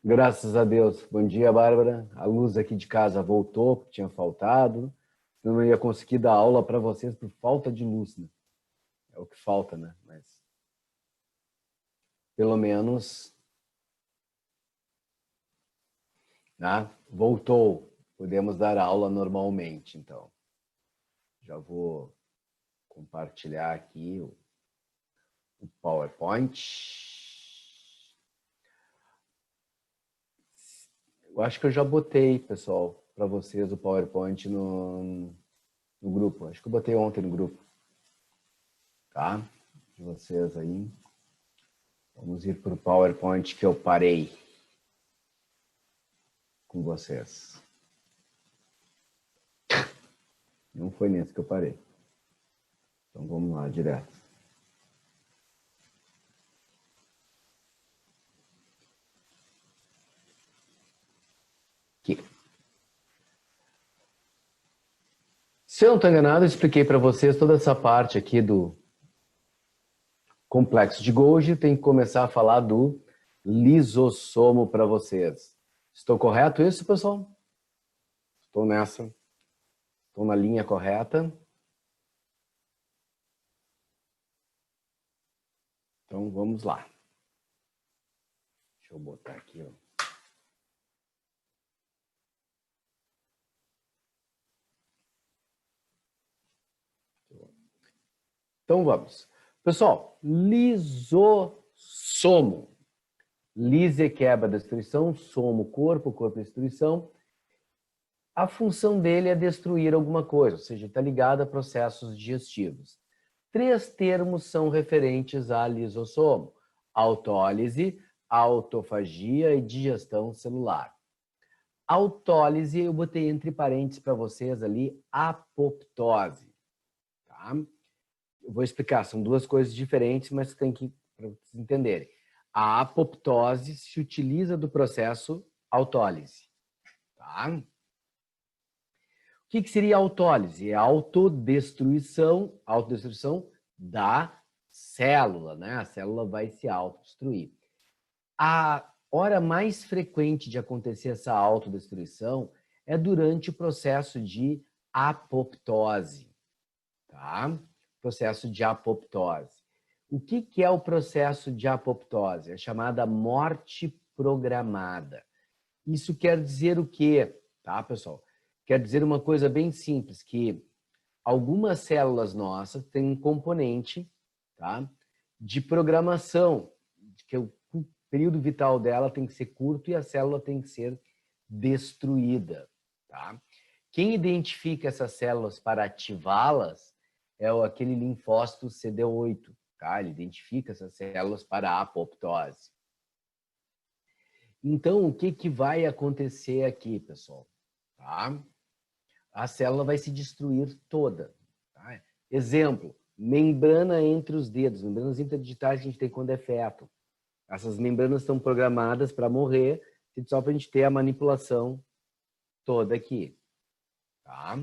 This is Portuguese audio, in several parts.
Graças a Deus. Bom dia, Bárbara. A luz aqui de casa voltou, porque tinha faltado. Eu não ia conseguir dar aula para vocês por falta de luz, né? É o que falta, né? Mas pelo menos, né? Voltou. Podemos dar aula normalmente, então. Já vou compartilhar aqui o PowerPoint. Eu acho que eu já botei, pessoal, para vocês o PowerPoint no grupo. Acho que eu botei ontem no grupo. Tá? De vocês aí. Vamos ir para o PowerPoint que eu parei com vocês. Não foi nesse que eu parei. Então vamos lá, direto. Aqui. Se eu não estou enganado, eu expliquei para vocês toda essa parte aqui do complexo de Golgi. Tem que começar a falar do lisossomo para vocês. Estou correto isso, pessoal? Estou nessa. Estou na linha correta. Então vamos lá. Deixa eu botar aqui, ó. Então vamos. Pessoal, lisossomo. Lise, quebra, destruição. Somo, corpo, corpo, destruição. A função dele é destruir alguma coisa, ou seja, está ligado a processos digestivos. 3 termos são referentes a lisossomo: autólise, autofagia e digestão celular. Autólise, eu botei entre parênteses para vocês ali, apoptose. Tá? Eu vou explicar, são 2 coisas diferentes, mas tem que, para vocês entenderem. A apoptose se utiliza do processo autólise. Tá? O que seria autólise? É a autodestruição da célula, né? A célula vai se autodestruir. A hora mais frequente de acontecer essa autodestruição é durante o processo de apoptose, tá? Processo de apoptose. O que é o processo de apoptose? É chamada morte programada. Isso quer dizer o quê, tá, pessoal? Quer dizer uma coisa bem simples, que algumas células nossas têm um componente, tá, de programação, que o período vital dela tem que ser curto e a célula tem que ser destruída. Tá? Quem identifica essas células para ativá-las é aquele linfócito CD8. Tá? Ele identifica essas células para a apoptose. Então, o que vai acontecer aqui, pessoal? Tá? A célula vai se destruir toda. Tá? Exemplo, membrana entre os dedos, membranas interdigitais que a gente tem quando é feto. Essas membranas estão programadas para morrer, só para a gente ter a manipulação toda aqui. Tá?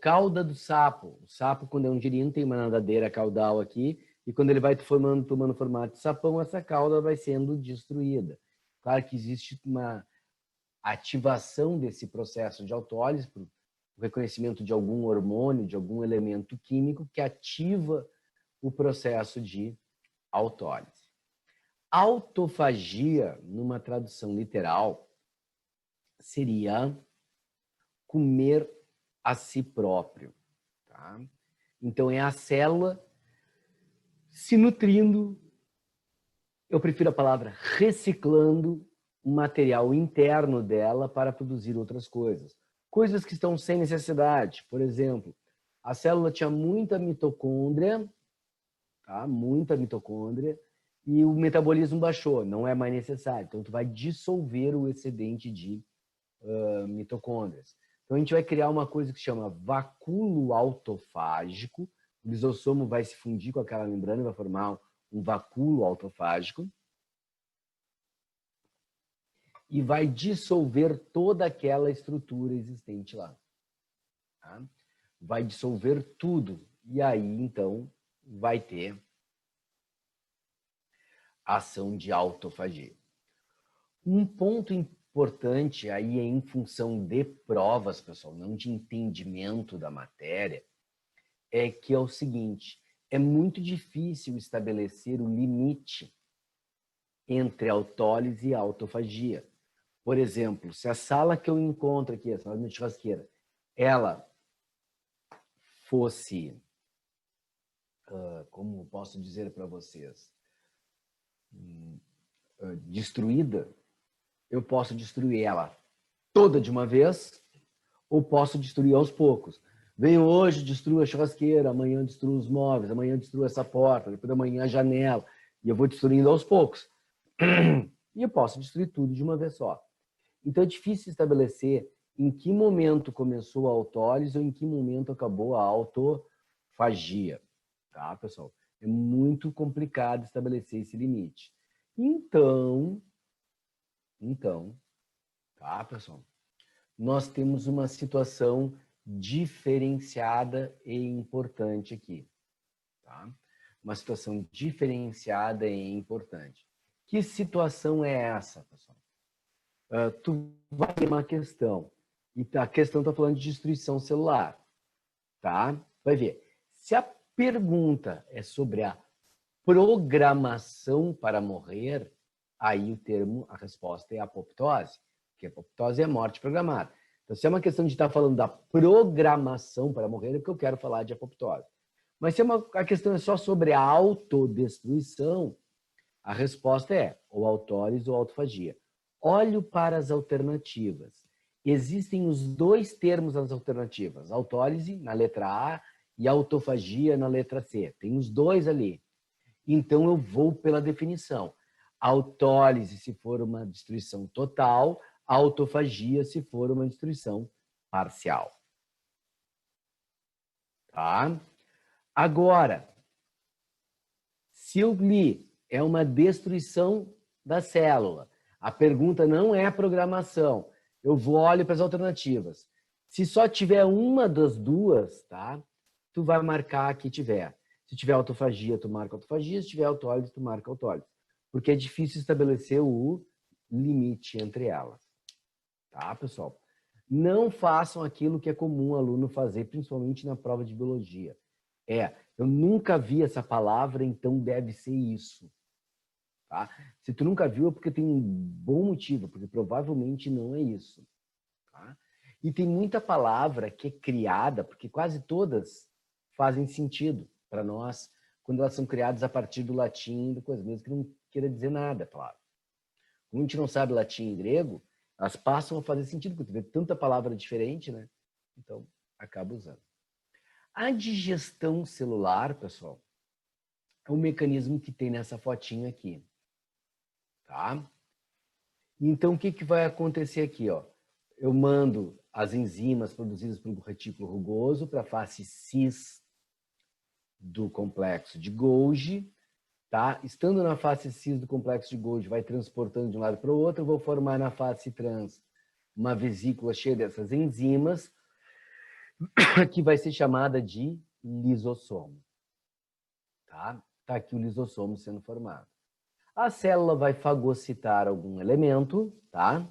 Cauda do sapo. O sapo, quando é um girino, tem uma nadadeira caudal aqui, e quando ele vai tomando formato de sapão, essa cauda vai sendo destruída. Claro que existe uma ativação desse processo de autólise, por o reconhecimento de algum hormônio, de algum elemento químico que ativa o processo de autólise. Autofagia, numa tradução literal, seria comer a si próprio. Tá? Então, é a célula se nutrindo, eu prefiro a palavra reciclando, o material interno dela para produzir outras coisas. Coisas que estão sem necessidade. Por exemplo, a célula tinha muita mitocôndria, tá? Muita mitocôndria, e o metabolismo baixou, não é mais necessário. Então, tu vai dissolver o excedente de mitocôndrias. Então, a gente vai criar uma coisa que se chama vacúolo autofágico. O lisossomo vai se fundir com aquela membrana e vai formar um vacúolo autofágico. E vai dissolver toda aquela estrutura existente lá. Tá? Vai dissolver tudo. E aí, então, vai ter ação de autofagia. Um ponto importante aí em função de provas, pessoal, não de entendimento da matéria, é que é o seguinte, é muito difícil estabelecer o limite entre autólise e autofagia. Por exemplo, se a sala que eu encontro aqui, a sala de churrasqueira, ela fosse, como posso dizer para vocês, destruída, eu posso destruir ela toda de uma vez ou posso destruir aos poucos. Venho hoje, destruo a churrasqueira, amanhã destruo os móveis, amanhã destruo essa porta, depois da manhã a janela, e eu vou destruindo aos poucos. E eu posso destruir tudo de uma vez só. Então é difícil estabelecer em que momento começou a autólise ou em que momento acabou a autofagia. Tá, pessoal? É muito complicado estabelecer esse limite. Então, tá, pessoal? Nós temos uma situação diferenciada e importante aqui. Tá? Uma situação diferenciada e importante. Que situação é essa, pessoal? Tu vai ter uma questão, e a questão está falando de destruição celular. Tá? Vai ver. Se a pergunta é sobre a programação para morrer, aí o termo, a resposta é apoptose, porque a apoptose é morte programada. Então, se é uma questão de estar falando da programação para morrer, é porque eu quero falar de apoptose. Mas se a questão é só sobre a autodestruição, a resposta é ou autólise ou autofagia. Olho para as alternativas. Existem os dois termos nas alternativas, autólise na letra A e autofagia na letra C. Tem os dois ali. Então, eu vou pela definição. Autólise se for uma destruição total, autofagia se for uma destruição parcial. Tá? Agora, se eu li é uma destruição da célula, a pergunta não é programação, eu olho para as alternativas. Se só tiver uma das duas, tá? Tu vai marcar que tiver. Se tiver autofagia, tu marca autofagia. Se tiver autólise, tu marca autólise. Porque é difícil estabelecer o limite entre elas. Tá, pessoal? Não façam aquilo que é comum o aluno fazer, principalmente na prova de biologia. Eu nunca vi essa palavra, então deve ser isso. Tá? Se tu nunca viu é porque tem um bom motivo, porque provavelmente não é isso. Tá? E tem muita palavra que é criada, porque quase todas fazem sentido para nós, quando elas são criadas a partir do latim, do coisa, mesmo que não queira dizer nada, claro. Como a gente não sabe latim e grego, elas passam a fazer sentido, porque tu vê tanta palavra diferente, né? Então, acaba usando. A digestão celular, pessoal, é um mecanismo que tem nessa fotinha aqui. Tá? Então, o que vai acontecer aqui? Ó? Eu mando as enzimas produzidas pelo retículo rugoso para a face cis do complexo de Golgi. Tá? Estando na face cis do complexo de Golgi, vai transportando de um lado para o outro, eu vou formar na face trans uma vesícula cheia dessas enzimas, que vai ser chamada de lisossomo. Tá? Tá aqui o lisossomo sendo formado. A célula vai fagocitar algum elemento, tá?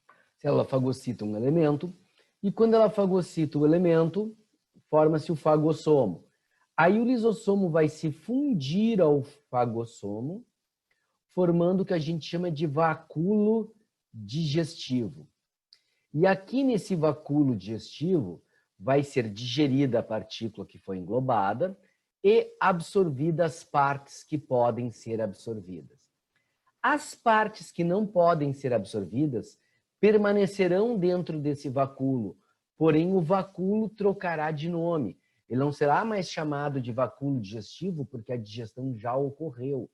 A célula fagocita um elemento, e quando ela fagocita o elemento, forma-se o fagossomo. Aí o lisossomo vai se fundir ao fagossomo, formando o que a gente chama de vacúolo digestivo. E aqui nesse vacúolo digestivo vai ser digerida a partícula que foi englobada e absorvida as partes que podem ser absorvidas. As partes que não podem ser absorvidas permanecerão dentro desse vacúolo, porém o vacúolo trocará de nome. Ele não será mais chamado de vacúolo digestivo, porque a digestão já ocorreu.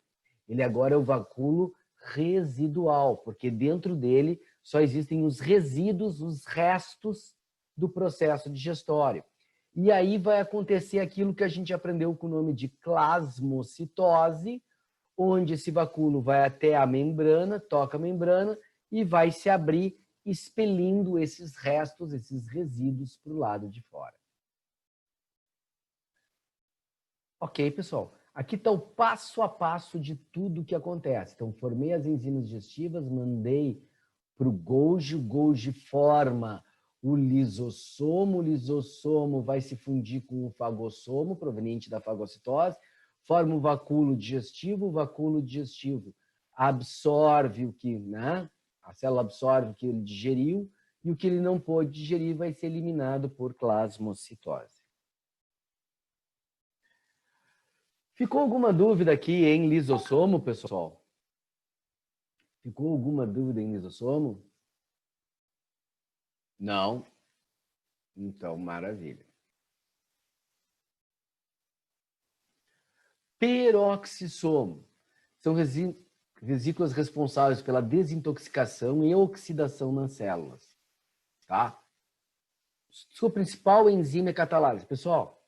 Ele agora é o vacúolo residual, porque dentro dele só existem os resíduos, os restos do processo digestório. E aí vai acontecer aquilo que a gente aprendeu com o nome de plasmocitose, onde esse vacúolo vai até a membrana, toca a membrana e vai se abrir, expelindo esses restos, esses resíduos para o lado de fora. Ok, pessoal? Aqui está o passo a passo de tudo o que acontece. Então, formei as enzimas digestivas, mandei para o Golgi forma o lisossomo vai se fundir com o fagossomo, proveniente da fagocitose, forma o vacúolo digestivo absorve o que, né? A célula absorve o que ele digeriu, e o que ele não pôde digerir vai ser eliminado por plasmocitose. Ficou alguma dúvida aqui em lisossomo, pessoal? Ficou alguma dúvida em lisossomo? Não? Então, maravilha. Peroxissomo. São vesículas responsáveis pela desintoxicação e oxidação nas células. Tá? Sua principal enzima é catalase. Pessoal,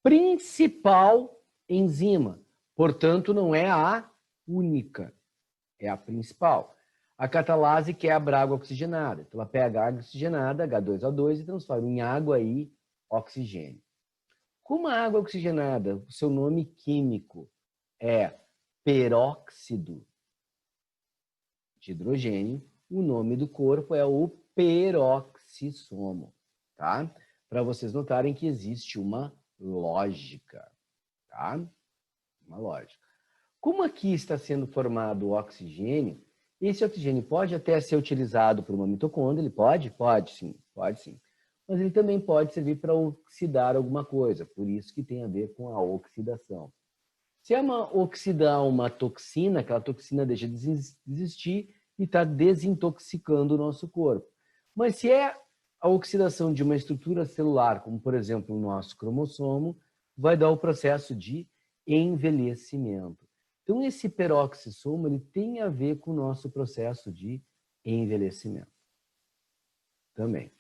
principal enzima. Portanto, não é a única. É a principal. A catalase quebra a água oxigenada. Então, ela pega a água oxigenada, H2O2, e transforma em água e oxigênio. Como a água oxigenada, o seu nome químico é peróxido de hidrogênio, o nome do corpo é o peroxissomo, tá? Para vocês notarem que existe uma lógica, tá? Uma lógica. Como aqui está sendo formado o oxigênio, esse oxigênio pode até ser utilizado por uma mitocôndria, ele pode? Pode sim, pode sim. Mas ele também pode servir para oxidar alguma coisa, por isso que tem a ver com a oxidação. Se é oxidar uma toxina, aquela toxina deixa de existir e está desintoxicando o nosso corpo. Mas se é a oxidação de uma estrutura celular, como por exemplo o nosso cromossomo, vai dar o processo de envelhecimento. Então esse peroxissomo ele tem a ver com o nosso processo de envelhecimento. Também.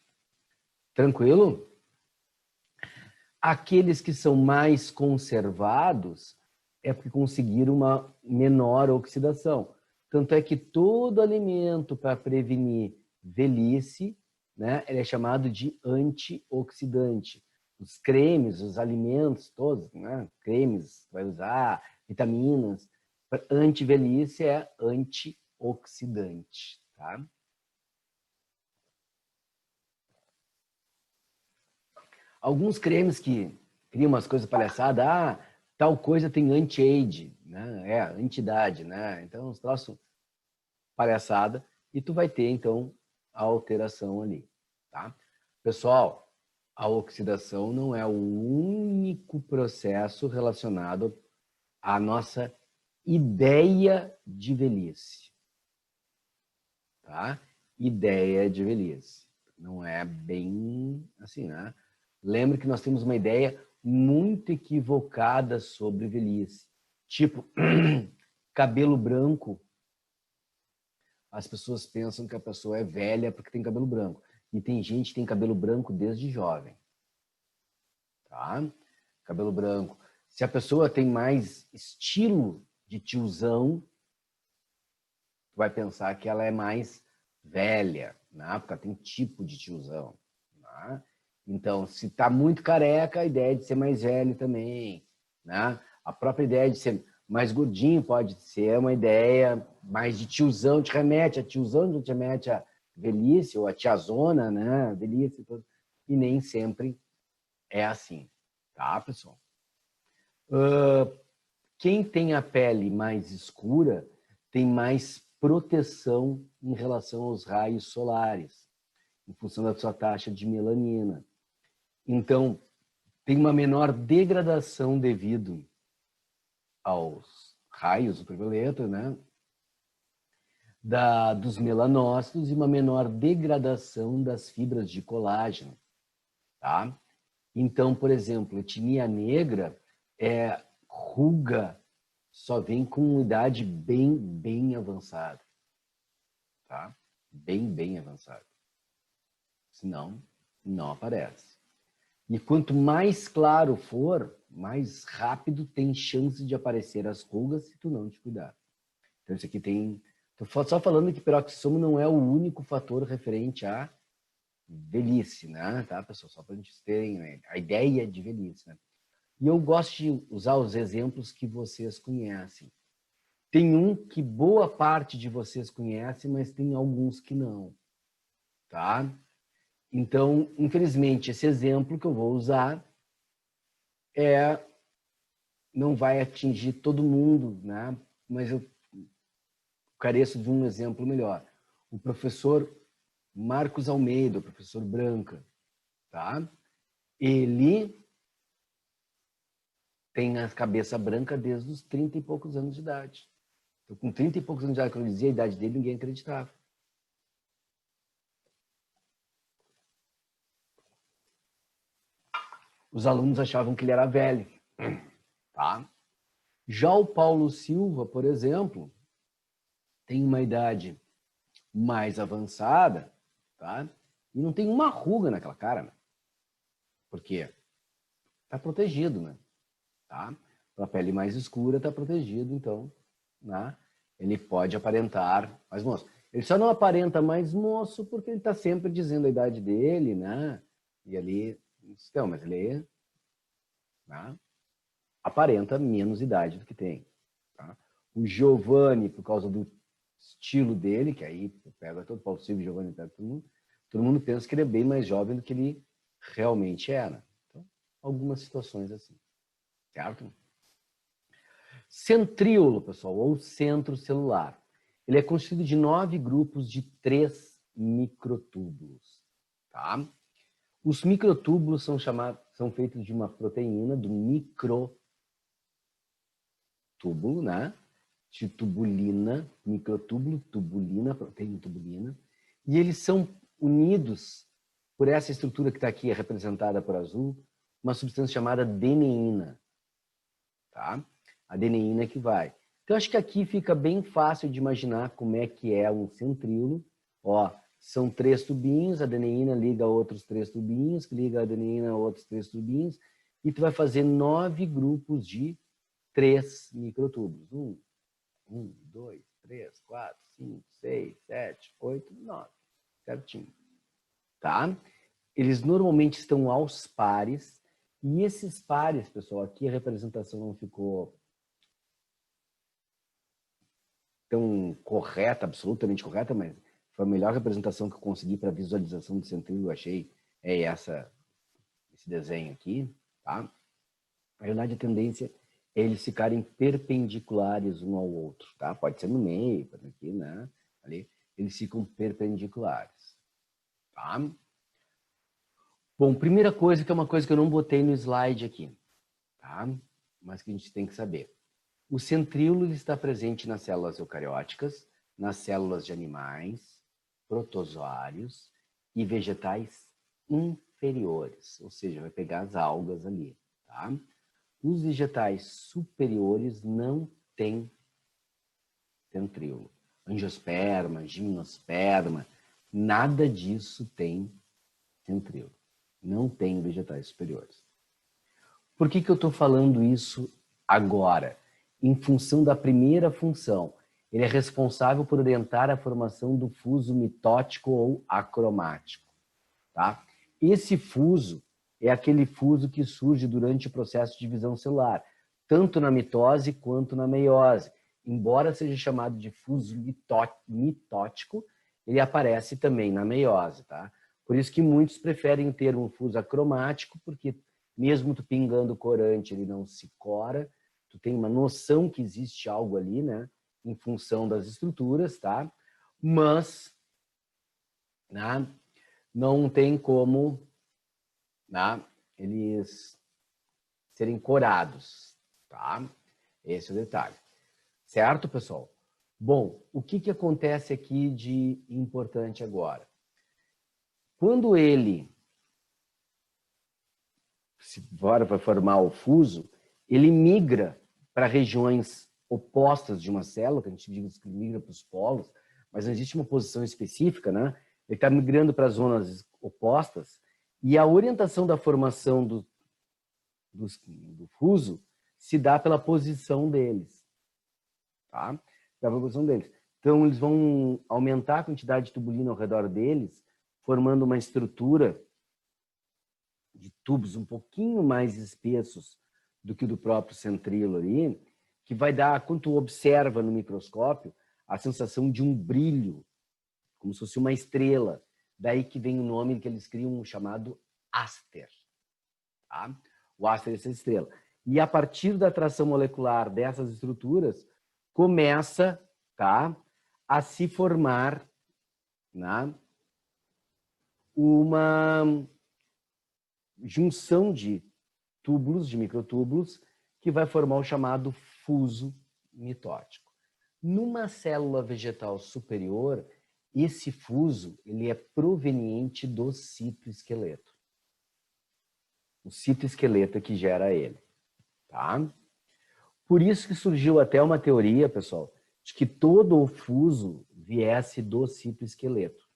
Tranquilo? Aqueles que são mais conservados é porque conseguiram uma menor oxidação. Tanto é que todo alimento para prevenir velhice, né, ele é chamado de antioxidante. Os cremes, os alimentos todos, né, cremes, vai usar, vitaminas, anti-velhice é antioxidante, tá? Alguns cremes que criam umas coisas palhaçadas, tal coisa tem anti-age, né? Anti-idade, né? Então, uns troços palhaçada, e tu vai ter, então, a alteração ali, tá? Pessoal, a oxidação não é o único processo relacionado à nossa ideia de velhice, tá? Ideia de velhice. Não é bem assim, né? Lembre que nós temos uma ideia muito equivocada sobre velhice. Tipo, cabelo branco. As pessoas pensam que a pessoa é velha porque tem cabelo branco. E tem gente que tem cabelo branco desde jovem. Tá? Cabelo branco. Se a pessoa tem mais estilo de tiozão, tu vai pensar que ela é mais velha, né? Porque ela tem tipo de tiozão. Né? Então, se tá muito careca, a ideia de ser mais velho também. Né? A própria ideia de ser mais gordinho pode ser uma ideia mais de tiozão, te remete a tiozão, te remete a velhice, ou a tiazona, né? Velhice, e nem sempre é assim. Tá, pessoal? Quem tem a pele mais escura tem mais proteção em relação aos raios solares, em função da sua taxa de melanina. Então, tem uma menor degradação devido aos raios ultravioleta, né? Dos melanócitos e uma menor degradação das fibras de colágeno, tá? Então, por exemplo, etnia negra ruga só vem com idade bem avançada, tá? Bem avançada. Senão, não aparece. E quanto mais claro for, mais rápido tem chance de aparecer as rugas se tu não te cuidar. Então, isso aqui tem... Tô só falando que peroxissomo não é o único fator referente à velhice, né? Tá, pessoal? Só para a gente terem a ideia de velhice, né? E eu gosto de usar os exemplos que vocês conhecem. Tem um que boa parte de vocês conhece, mas tem alguns que não, tá? Então, infelizmente, esse exemplo que eu vou usar não vai atingir todo mundo, né? Mas eu careço de um exemplo melhor. O professor Marcos Almeida, o professor Branca, tá? Ele tem a cabeça branca desde os 30 e poucos anos de idade. Então, com 30 e poucos anos de idade, quando eu dizia a idade dele, ninguém acreditava. Os alunos achavam que ele era velho, tá? Já o Paulo Silva, por exemplo, tem uma idade mais avançada, tá? E não tem uma ruga naquela cara, né? Por quê? Tá protegido, né? Tá? A pele mais escura tá protegido, então, né? Ele pode aparentar mais moço. Ele só não aparenta mais moço porque ele tá sempre dizendo a idade dele, né? E ali, então, mas ele, né, aparenta menos idade do que tem. Tá? O Giovanni, por causa do estilo dele, que aí pega todo o Paulo Silva e Giovanni, pega todo mundo pensa que ele é bem mais jovem do que ele realmente era. Então, algumas situações assim, certo? Centríolo, pessoal, ou centro celular. Ele é constituído de 9 grupos de 3 microtúbulos, tá? Os microtúbulos são feitos de uma proteína do microtúbulo, né? De tubulina, microtúbulo, tubulina, proteína tubulina, e eles são unidos por essa estrutura que está aqui, representada por azul, uma substância chamada adeneína, tá? A adeneína que vai. Então, acho que aqui fica bem fácil de imaginar como é que é um centríolo. Ó, são 3 tubinhos, a adeneína liga a outros 3 tubinhos, que liga a adeneína a outros 3 tubinhos, e tu vai fazer 9 grupos de 3 microtúbulos. 1, 2, 3, 4, 5, 6, 7, 8, 9. Certinho. Tá? Eles normalmente estão aos pares, e esses pares, pessoal, aqui a representação não ficou tão correta, absolutamente correta, mas foi a melhor representação que eu consegui para visualização do centríolo, eu achei, esse desenho aqui, tá? Na verdade, a tendência é eles ficarem perpendiculares um ao outro, tá? Pode ser no meio, pode ser aqui, né? Ali, eles ficam perpendiculares, tá? Bom, primeira coisa, que é uma coisa que eu não botei no slide aqui, tá? Mas que a gente tem que saber. O centríolo está presente nas células eucarióticas, nas células de animais, protozoários e vegetais inferiores, ou seja, vai pegar as algas ali, tá? Os vegetais superiores não têm centríolo. Angiosperma, gimnosperma, nada disso tem centríolo. Não tem vegetais superiores. Por que eu estou falando isso agora? Em função da primeira função. Ele é responsável por orientar a formação do fuso mitótico ou acromático. Tá? Esse fuso é aquele fuso que surge durante o processo de divisão celular, tanto na mitose quanto na meiose. Embora seja chamado de fuso mitótico, ele aparece também na meiose. Tá? Por isso que muitos preferem ter um fuso acromático, porque mesmo tu pingando corante, ele não se cora, tu tem uma noção que existe algo ali, né? Em função das estruturas, tá? Mas, né, não tem como, né, eles serem corados, tá? Esse é o detalhe. Certo, pessoal? Bom, o que acontece aqui de importante agora? Quando ele vai formar o fuso, ele migra para regiões opostas de uma célula, que a gente diz que migra para os polos, mas não existe uma posição específica, né? Ele está migrando para zonas opostas, e a orientação da formação do fuso se dá pela posição deles, tá? Pela posição deles. Então, eles vão aumentar a quantidade de tubulina ao redor deles, formando uma estrutura de tubos um pouquinho mais espessos do que o do próprio centrilo ali, que vai dar, quando tu observa no microscópio, a sensação de um brilho, como se fosse uma estrela. Daí que vem o nome que eles criam chamado áster. Tá? O áster é essa estrela. E a partir da atração molecular dessas estruturas, começa, tá, a se formar, né, uma junção de túbulos, de microtúbulos, que vai formar o chamado fuso mitótico. Numa célula vegetal superior, esse fuso ele é proveniente do citoesqueleto. O citoesqueleto é que gera ele. Tá? Por isso que surgiu até uma teoria, pessoal, de que todo o fuso viesse do citoesqueleto.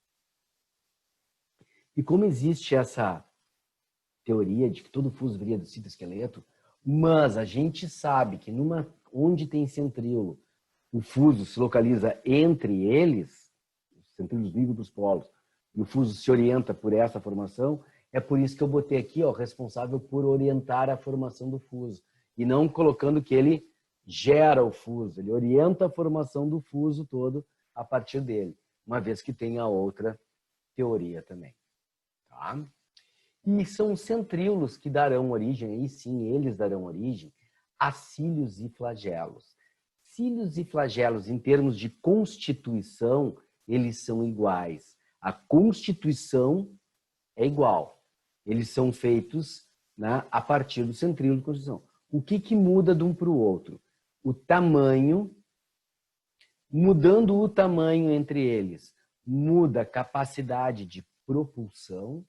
E como existe essa teoria de que todo fuso viria do citoesqueleto, mas a gente sabe que onde tem centríolo, o fuso se localiza entre eles, os centríolos ligam para os polos, e o fuso se orienta por essa formação, é por isso que eu botei aqui, ó, responsável por orientar a formação do fuso. E não colocando que ele gera o fuso, ele orienta a formação do fuso todo a partir dele, uma vez que tem a outra teoria também. Tá? E são os centríolos que darão origem, aí sim, eles darão origem a cílios e flagelos. Cílios e flagelos, em termos de constituição, eles são iguais. A constituição é igual. Eles são feitos, né, a partir do centríolo de constituição. O que muda de um para o outro? O tamanho, mudando o tamanho entre eles, muda a capacidade de propulsão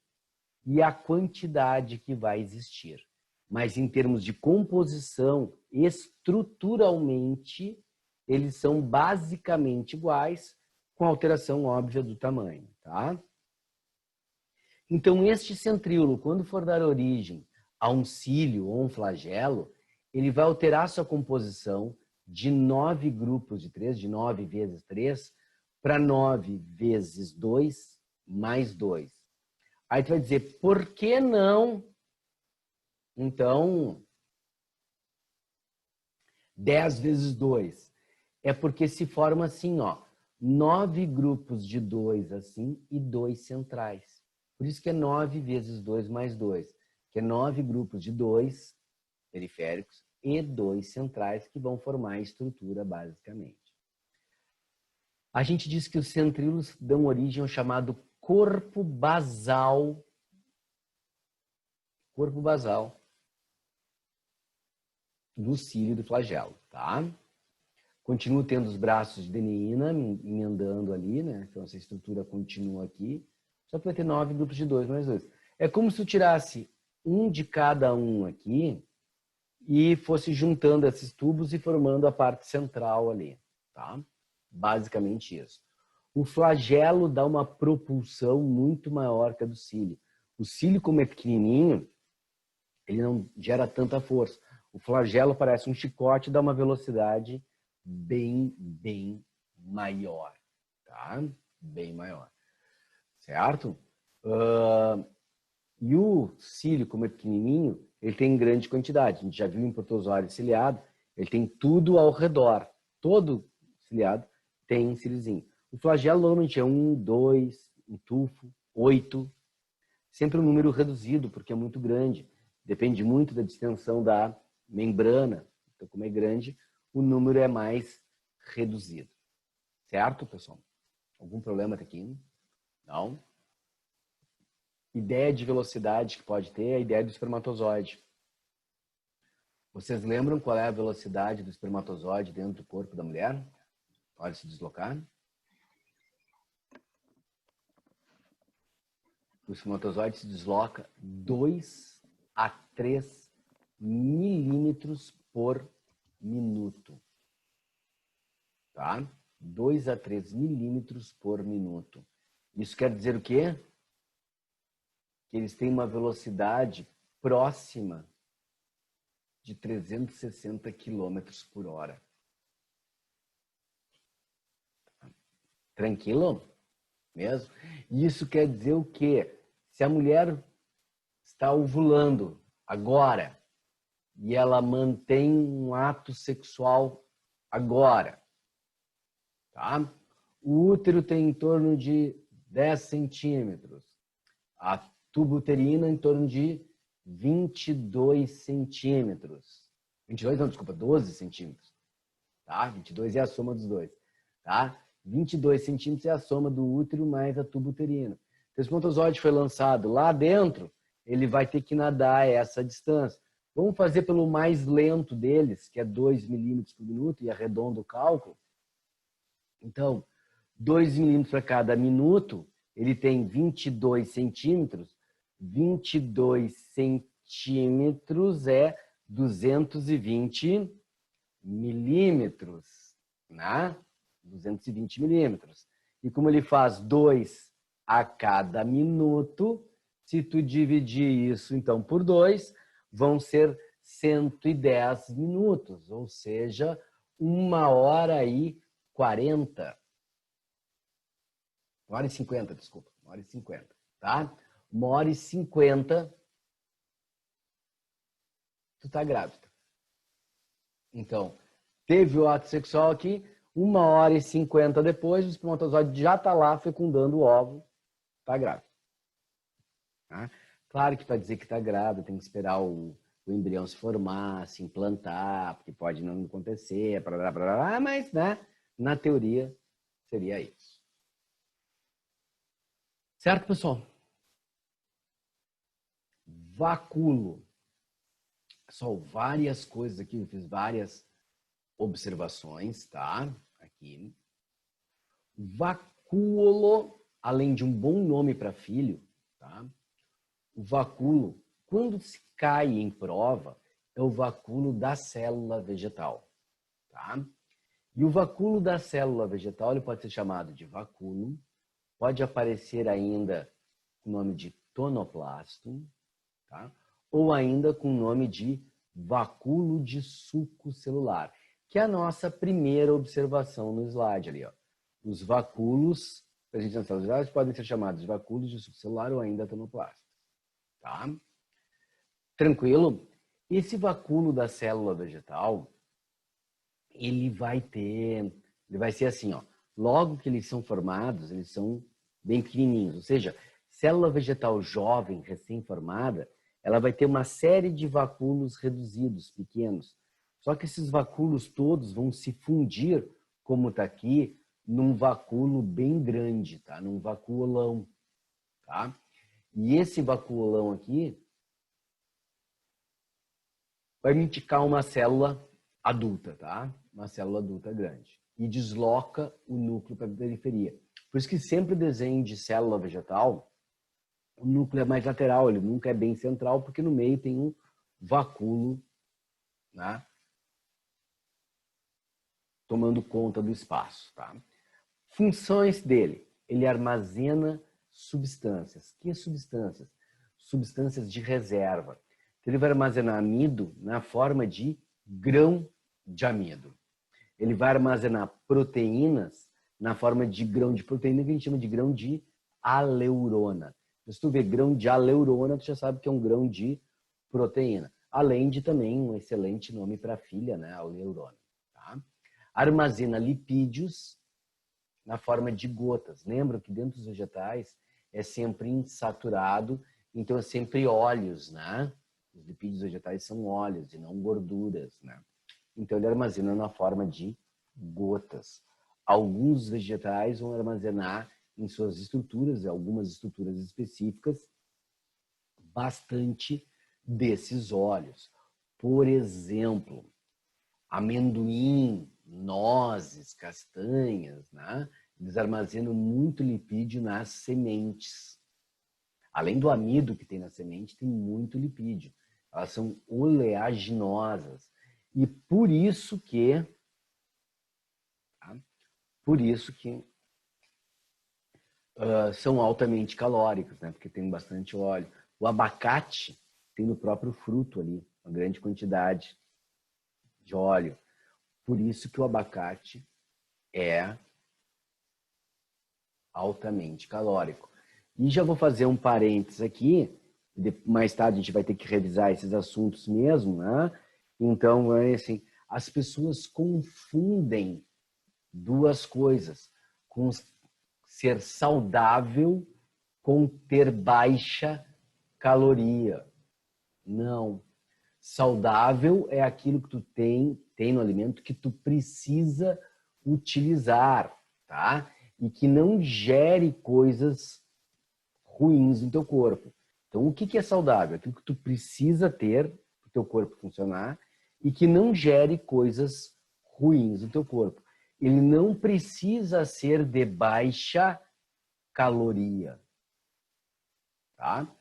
e a quantidade que vai existir. Mas em termos de composição, estruturalmente, eles são basicamente iguais, com alteração óbvia do tamanho. Tá? Então, este centríolo, quando for dar origem a um cílio ou um flagelo, ele vai alterar sua composição de 9 grupos de 3, de 9 vezes 3, para 9 vezes 2, mais 2. Aí tu vai dizer, por que não, então, 10 vezes 2? É porque se forma assim, ó, 9 grupos de 2 assim e 2 centrais. Por isso que é 9 vezes 2 mais 2, que é 9 grupos de 2 periféricos e 2 centrais que vão formar a estrutura basicamente. A gente diz que os centríolos dão origem ao chamado corpo basal do cílio do flagelo, tá? Continuo tendo os braços de adenina emendando ali, né? Então essa estrutura continua aqui, só que vai ter 9 grupos de 2 mais 2. É como se eu tirasse um de cada um aqui e fosse juntando esses tubos e formando a parte central ali, tá? Basicamente isso. O flagelo dá uma propulsão muito maior que a do cílio. O cílio, como é pequenininho, ele não gera tanta força. O flagelo parece um chicote e dá uma velocidade bem maior, tá? Bem maior, certo? E o cílio, como é pequenininho, ele tem grande quantidade. A gente já viu em protozoário ciliado, ele tem tudo ao redor. Todo ciliado tem cíliozinho. O flagelo normalmente é 1, 2, um tufo, 8. Sempre um número reduzido, porque é muito grande. Depende muito da distensão da membrana. Então, como é grande, o número é mais reduzido. Certo, pessoal? Algum problema até aqui? Não? Ideia de velocidade que pode ter é a ideia do espermatozoide. Vocês lembram qual é a velocidade do espermatozoide dentro do corpo da mulher? Pode se deslocar? O espermatozoide se desloca 2 a 3 milímetros por minuto. Tá? 2 a 3 milímetros por minuto. Isso quer dizer o quê? Que eles têm uma velocidade próxima de 360 quilômetros por hora. Tranquilo? Mesmo? Isso quer dizer o quê? Se a mulher está ovulando agora, e ela mantém um ato sexual agora, tá? O útero tem em torno de 10 centímetros. A tuba uterina em torno de 22 centímetros. 22 não, desculpa, 12 centímetros. Tá? 22 é a soma dos dois. Tá? 22 centímetros é a soma do útero mais a tuba uterina. Se o espermatozoide foi lançado lá dentro, ele vai ter que nadar essa distância. Vamos fazer pelo mais lento deles, que é 2 milímetros por minuto, e arredonda o cálculo. Então, 2 milímetros para cada minuto, ele tem 22 centímetros. 22 centímetros é 220 milímetros, né? 220 milímetros. E como ele faz 2 a cada minuto, se tu dividir isso, então, por 2, vão ser 110 minutos, ou seja, 1h40. 1h50, desculpa. 1h50, tá? 1h50, tu tá grávida. Então, teve o ato sexual aqui, 1h50 depois, o espermatozoide já tá lá fecundando o óvulo, tá grávida. Tá? Claro que para dizer que tá grávida, tem que esperar o embrião se formar, se implantar, porque pode não acontecer, mas, né, na teoria, seria isso. Certo, pessoal? Vacúolo. Só várias coisas aqui, eu fiz várias observações, tá? Aqui. Vacúolo, além de um bom nome para filho, tá? O vacúolo, quando se cai em prova, é o vacúolo da célula vegetal, tá? E o vacúolo da célula vegetal, ele pode ser chamado de vacúolo, pode aparecer ainda com o nome de tonoplasto, tá? Ou ainda com o nome de vacúolo de suco celular, que é a nossa primeira observação no slide ali, ó. Os vacúolos presentes nas células vegetais podem ser chamados de vacúolos de suco celular ou ainda tonoplasto, tá? Tranquilo? Esse vacúolo da célula vegetal, ele vai ser assim, ó. Logo que eles são formados, eles são bem pequenininhos, ou seja, célula vegetal jovem, recém-formada, ela vai ter uma série de vacúolos reduzidos, pequenos. Só que esses vacúolos todos vão se fundir, como está aqui, num vacúolo bem grande, tá? Num vacuolão, tá? E esse vacuolão aqui vai me indicar uma célula adulta, tá? Uma célula adulta grande. E desloca o núcleo para a periferia. Por isso que sempre desenho de célula vegetal, o núcleo é mais lateral, ele nunca é bem central, porque no meio tem um vacúolo, né? Tomando conta do espaço, tá? Funções dele. Ele armazena substâncias. Que substâncias? Substâncias de reserva. Ele vai armazenar amido na forma de grão de amido. Ele vai armazenar proteínas na forma de grão de proteína, que a gente chama de grão de aleurona. Se tu vê grão de aleurona, tu já sabe que é um grão de proteína. Além de também um excelente nome para a filha, né? Aleurona. Tá? Armazena lipídios na forma de gotas. Lembra que dentro dos vegetais é sempre insaturado, então é sempre óleos, né? Os lipídios vegetais são óleos e não gorduras, né? Então ele armazena na forma de gotas. Alguns vegetais vão armazenar em suas estruturas, algumas estruturas específicas, bastante desses óleos. Por exemplo, amendoim, nozes, castanhas, né? Eles armazenam muito lipídio nas sementes. Além do amido que tem na semente, tem muito lipídio. Elas são oleaginosas. E por isso que são altamente calóricos, né? Porque tem bastante óleo. O abacate tem no próprio fruto ali uma grande quantidade de óleo. Por isso que o abacate é altamente calórico. E já vou fazer um parênteses aqui, mais tarde a gente vai ter que revisar esses assuntos mesmo, né? Então, é assim, as pessoas confundem duas coisas, com ser saudável com ter baixa caloria. Não. Saudável é aquilo que tu tem no alimento que tu precisa utilizar, tá? E que não gere coisas ruins no teu corpo. Então, o que é saudável? Aquilo que tu precisa ter para o teu corpo funcionar e que não gere coisas ruins no teu corpo. Ele não precisa ser de baixa caloria, tá?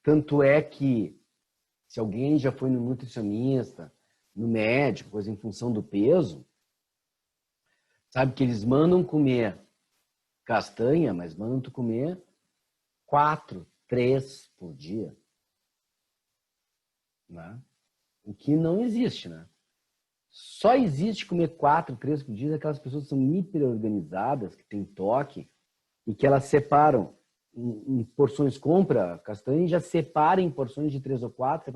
Tanto é que se alguém já foi no nutricionista, no médico, coisa em função do peso, sabe que eles mandam comer castanha, mas mandam tu comer 4, 3 por dia, né? O que não existe, né? Só existe comer 4, 3 por dia aquelas pessoas que são hiperorganizadas, que têm toque, e que elas separam em porções, compra castanha e já separa em porções de 3 ou 4,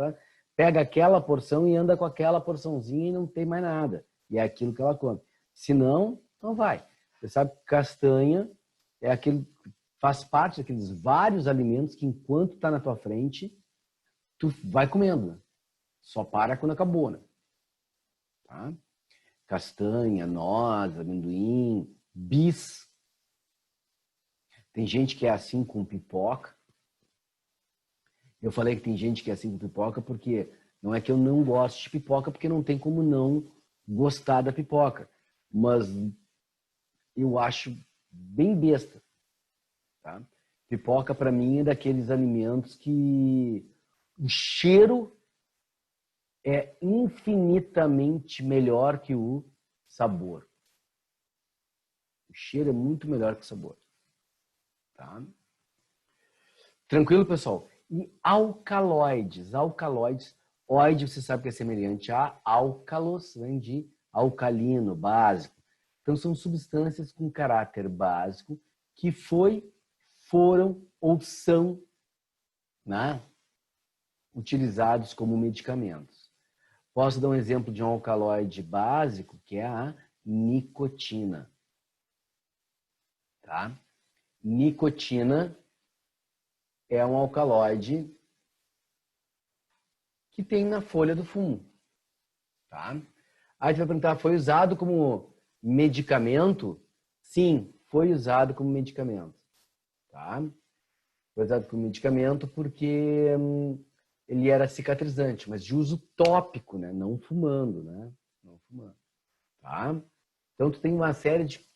pega aquela porção e anda com aquela porçãozinha e não tem mais nada. E é aquilo que ela come. Se não, não vai. Você sabe que castanha é aquele, faz parte daqueles vários alimentos que enquanto está na tua frente, tu vai comendo. Só para quando acabou, né? Tá? Castanha, noz, amendoim, bis. Tem gente que é assim com pipoca. Eu falei que tem gente que é assim com pipoca porque não é que eu não gosto de pipoca, porque não tem como não gostar da pipoca. Mas eu acho bem besta, tá? Pipoca para mim é daqueles alimentos que o cheiro é infinitamente melhor que o sabor. O cheiro é muito melhor que o sabor, tá? Tranquilo, pessoal? E alcaloides. Alcaloides, oide você sabe que é semelhante a álcalos, vem de alcalino, básico. Então são substâncias com caráter básico que foram ou são, né, utilizados como medicamentos. Posso dar um exemplo de um alcaloide básico, que é a nicotina. Tá? Nicotina é um alcaloide que tem na folha do fumo. Tá? Aí você vai perguntar, foi usado como medicamento? Sim, foi usado como medicamento. Tá? Foi usado como medicamento porque ele era cicatrizante, mas de uso tópico, né? Não fumando, né? Não fumando. Tá? Então, tu tem uma série de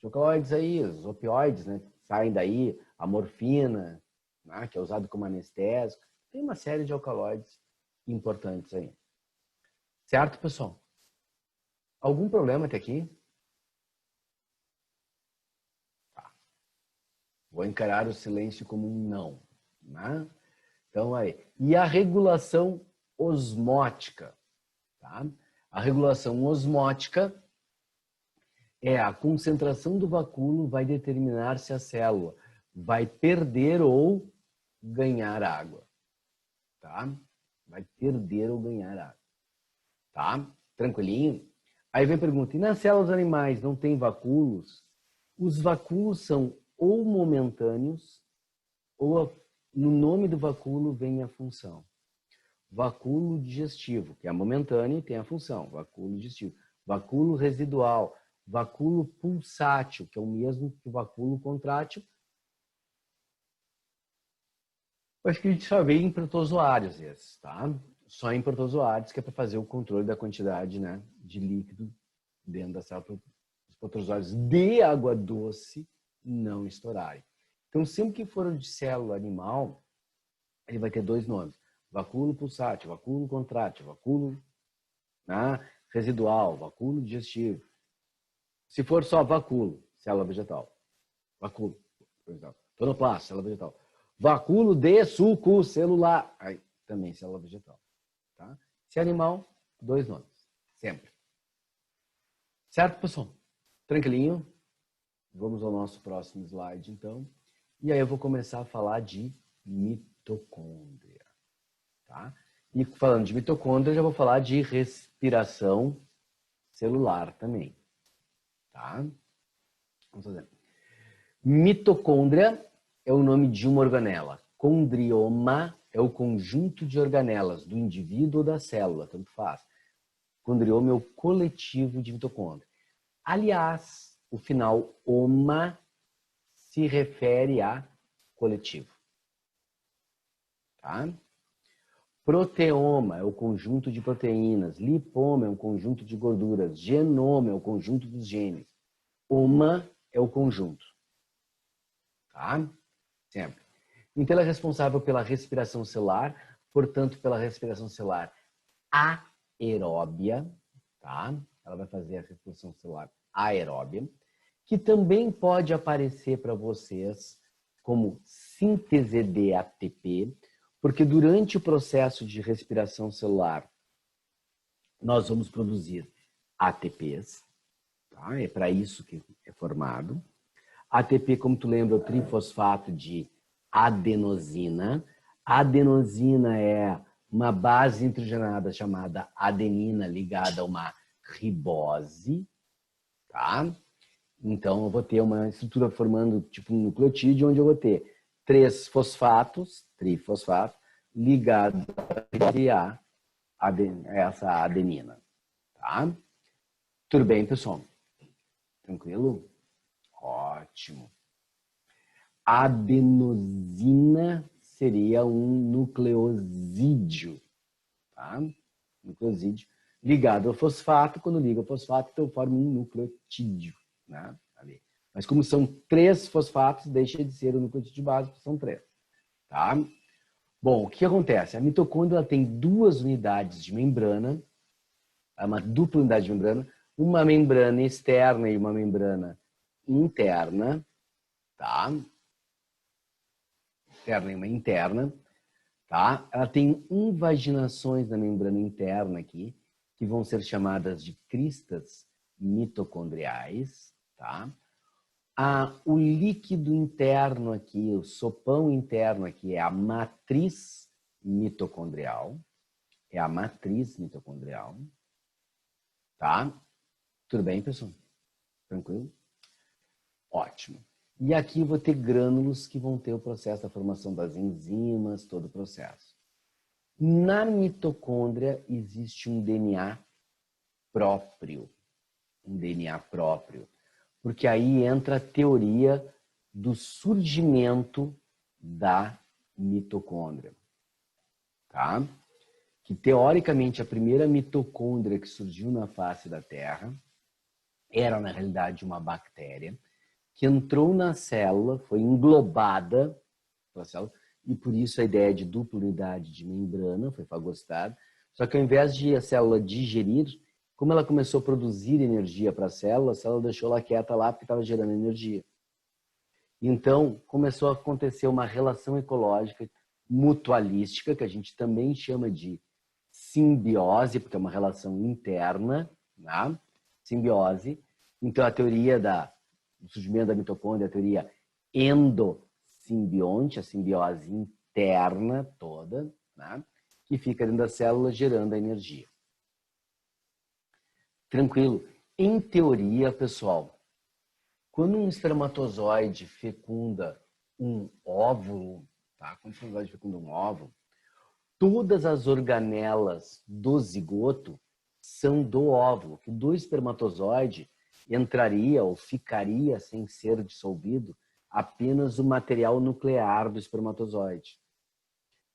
alcaloides aí, os opioides, né? Saem daí, a morfina, né? Que é usado como anestésico. Tem uma série de alcaloides importantes aí. Certo, pessoal? Algum problema até aqui? Tá. Vou encarar o silêncio como um não, né? Então, aí. E a regulação osmótica, tá? A regulação osmótica é a concentração do vacúolo vai determinar se a célula vai perder ou ganhar água, tá? Vai perder ou ganhar água, tá? Tranquilinho? Aí vem a pergunta, e nas células animais não tem vacúolos? Os vacúolos são ou momentâneos ou no nome do vacúolo vem a função. Vacúolo digestivo, que é momentâneo e tem a função, vacúolo digestivo. Vacúolo residual, vacúolo pulsátil, que é o mesmo que o vacúolo contrátil. Acho que a gente só vê em protozoários esses, tá? Só em protozoários, que é para fazer o controle da quantidade, né, de líquido dentro da célula, os protozoários de água doce não estourarem. Então, sempre que for de célula animal, ele vai ter dois nomes. Vacúolo pulsátil, vacúolo contrátil, vacúolo, né, residual, vacúolo digestivo. Se for só vacúolo, célula vegetal. Vacúolo, por exemplo. Tonoplasto, célula vegetal. Vacúolo de suco celular. Aí, também célula vegetal. Tá? Se é animal, dois nomes. Sempre. Certo, pessoal? Tranquilinho? Vamos ao nosso próximo slide, então. E aí eu vou começar a falar de mitocôndria. Tá? E falando de mitocôndria, já vou falar de respiração celular também. Tá? Vamos fazer. Mitocôndria é o nome de uma organela. Condrioma é o conjunto de organelas do indivíduo ou da célula, tanto faz. Condrioma é o coletivo de mitocôndria. Aliás, o final oma se refere a coletivo. Tá? Proteoma é o conjunto de proteínas. Lipoma é um conjunto de gorduras. Genoma é o conjunto dos genes. Oma é o conjunto. Tá? Sempre. Então, ela é responsável pela respiração celular, portanto, pela respiração celular aeróbia, tá? Ela vai fazer a respiração celular aeróbia, que também pode aparecer para vocês como síntese de ATP, porque durante o processo de respiração celular, nós vamos produzir ATPs, tá? É para isso que é formado. ATP, como tu lembra, é o trifosfato de adenosina. A adenosina é uma base nitrogenada chamada adenina ligada a uma ribose, tá? Então, eu vou ter uma estrutura formando tipo um nucleotídeo, onde eu vou ter 3 fosfatos, trifosfato, ligado a essa adenina, tá? Tudo bem, pessoal? Tranquilo? Ótimo. Adenosina seria um nucleosídeo, tá? Nucleosídeo ligado ao fosfato. Quando liga ao fosfato, então forma um nucleotídeo, né? Ali. Mas como são 3 fosfatos, deixa de ser o nucleotídeo básico, são 3, tá? Bom, o que acontece? A mitocôndria ela tem 2 unidades de membrana, uma dupla unidade de membrana, uma membrana externa e uma membrana interna, tá? Externa e uma interna, tá? Ela tem invaginações na membrana interna aqui, que vão ser chamadas de cristas mitocondriais, tá? O líquido interno aqui, o sopão interno aqui é a matriz mitocondrial. É a matriz mitocondrial. Tá? Tudo bem, pessoal? Tranquilo? Ótimo. E aqui eu vou ter grânulos que vão ter o processo da formação das enzimas, todo o processo. Na mitocôndria existe um DNA próprio. Um DNA próprio. Porque aí entra a teoria do surgimento da mitocôndria. Tá? Que teoricamente a primeira mitocôndria que surgiu na face da Terra era na realidade uma bactéria que entrou na célula, foi englobada pela célula, e por isso a ideia de dupla unidade de membrana foi fagocitada. Só que ao invés de a célula digerir, como ela começou a produzir energia para a célula deixou ela quieta lá porque estava gerando energia. Então, começou a acontecer uma relação ecológica mutualística, que a gente também chama de simbiose, porque é uma relação interna, né? Simbiose. Então, a teoria do surgimento da mitocôndria, a teoria endosimbionte, a simbiose interna toda, né? Que fica dentro da célula gerando a energia. Tranquilo. Em teoria, pessoal, quando um espermatozoide fecunda um óvulo, tá? Quando o espermatozoide fecunda um óvulo, todas as organelas do zigoto são do óvulo, que do espermatozoide entraria ou ficaria sem ser dissolvido apenas o material nuclear do espermatozoide.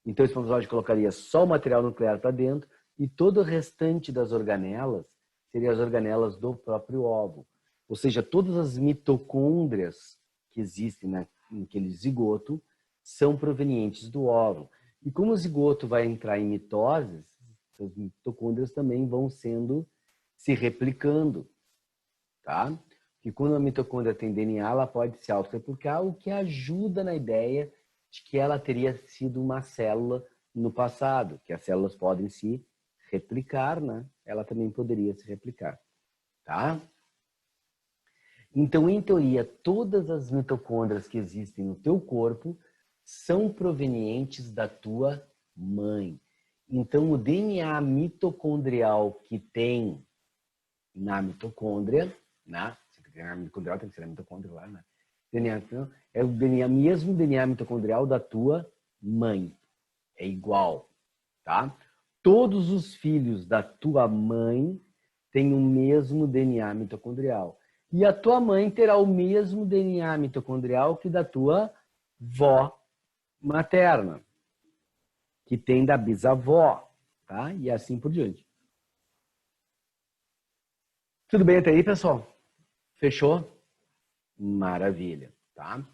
Então o espermatozoide colocaria só o material nuclear para dentro e todo o restante das organelas seriam as organelas do próprio óvulo. Ou seja, todas as mitocôndrias que existem naquele zigoto são provenientes do óvulo. E como o zigoto vai entrar em mitose, as mitocôndrias também vão se replicando, tá? E quando a mitocôndria tem DNA, ela pode se autorreplicar, o que ajuda na ideia de que ela teria sido uma célula no passado, que as células podem se replicar, né? Ela também poderia se replicar, tá? Então, em teoria, todas as mitocôndrias que existem no teu corpo são provenientes da tua mãe. Então, o DNA mitocondrial que tem na mitocôndria, né? Se tem DNA mitocondrial, tem que ser na mitocôndria lá, né? DNA, é o DNA, mesmo DNA mitocondrial da tua mãe. É igual, tá? Todos os filhos da tua mãe têm o mesmo DNA mitocondrial. E a tua mãe terá o mesmo DNA mitocondrial que da tua vó materna, que tem da bisavó, tá? E assim por diante. Tudo bem até aí, pessoal? Fechou? Maravilha, tá?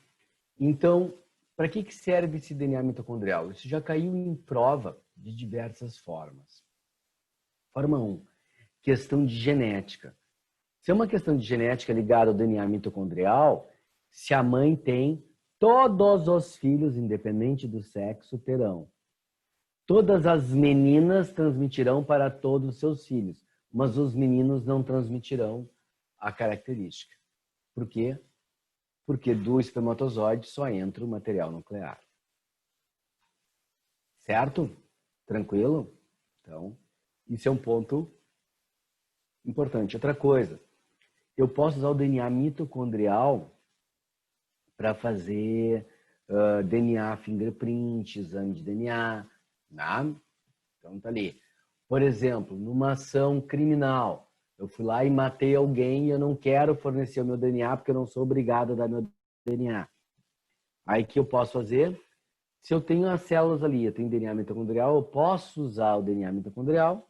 Então, para que serve esse DNA mitocondrial? Isso já caiu em prova de diversas formas. Forma 1, questão de genética. Se é uma questão de genética ligada ao DNA mitocondrial, se a mãe tem, todos os filhos, independente do sexo, terão. Todas as meninas transmitirão para todos os seus filhos, mas os meninos não transmitirão a característica. Por quê? Porque do espermatozoide só entra o material nuclear. Certo? Tranquilo? Então, isso é um ponto importante. Outra coisa, eu posso usar o DNA mitocondrial para fazer DNA fingerprint, exame de DNA, né? Então tá ali. Por exemplo, numa ação criminal, eu fui lá e matei alguém e eu não quero fornecer o meu DNA porque eu não sou obrigado a dar meu DNA. Aí o que eu posso fazer? Se eu tenho as células ali, eu tenho DNA mitocondrial, eu posso usar o DNA mitocondrial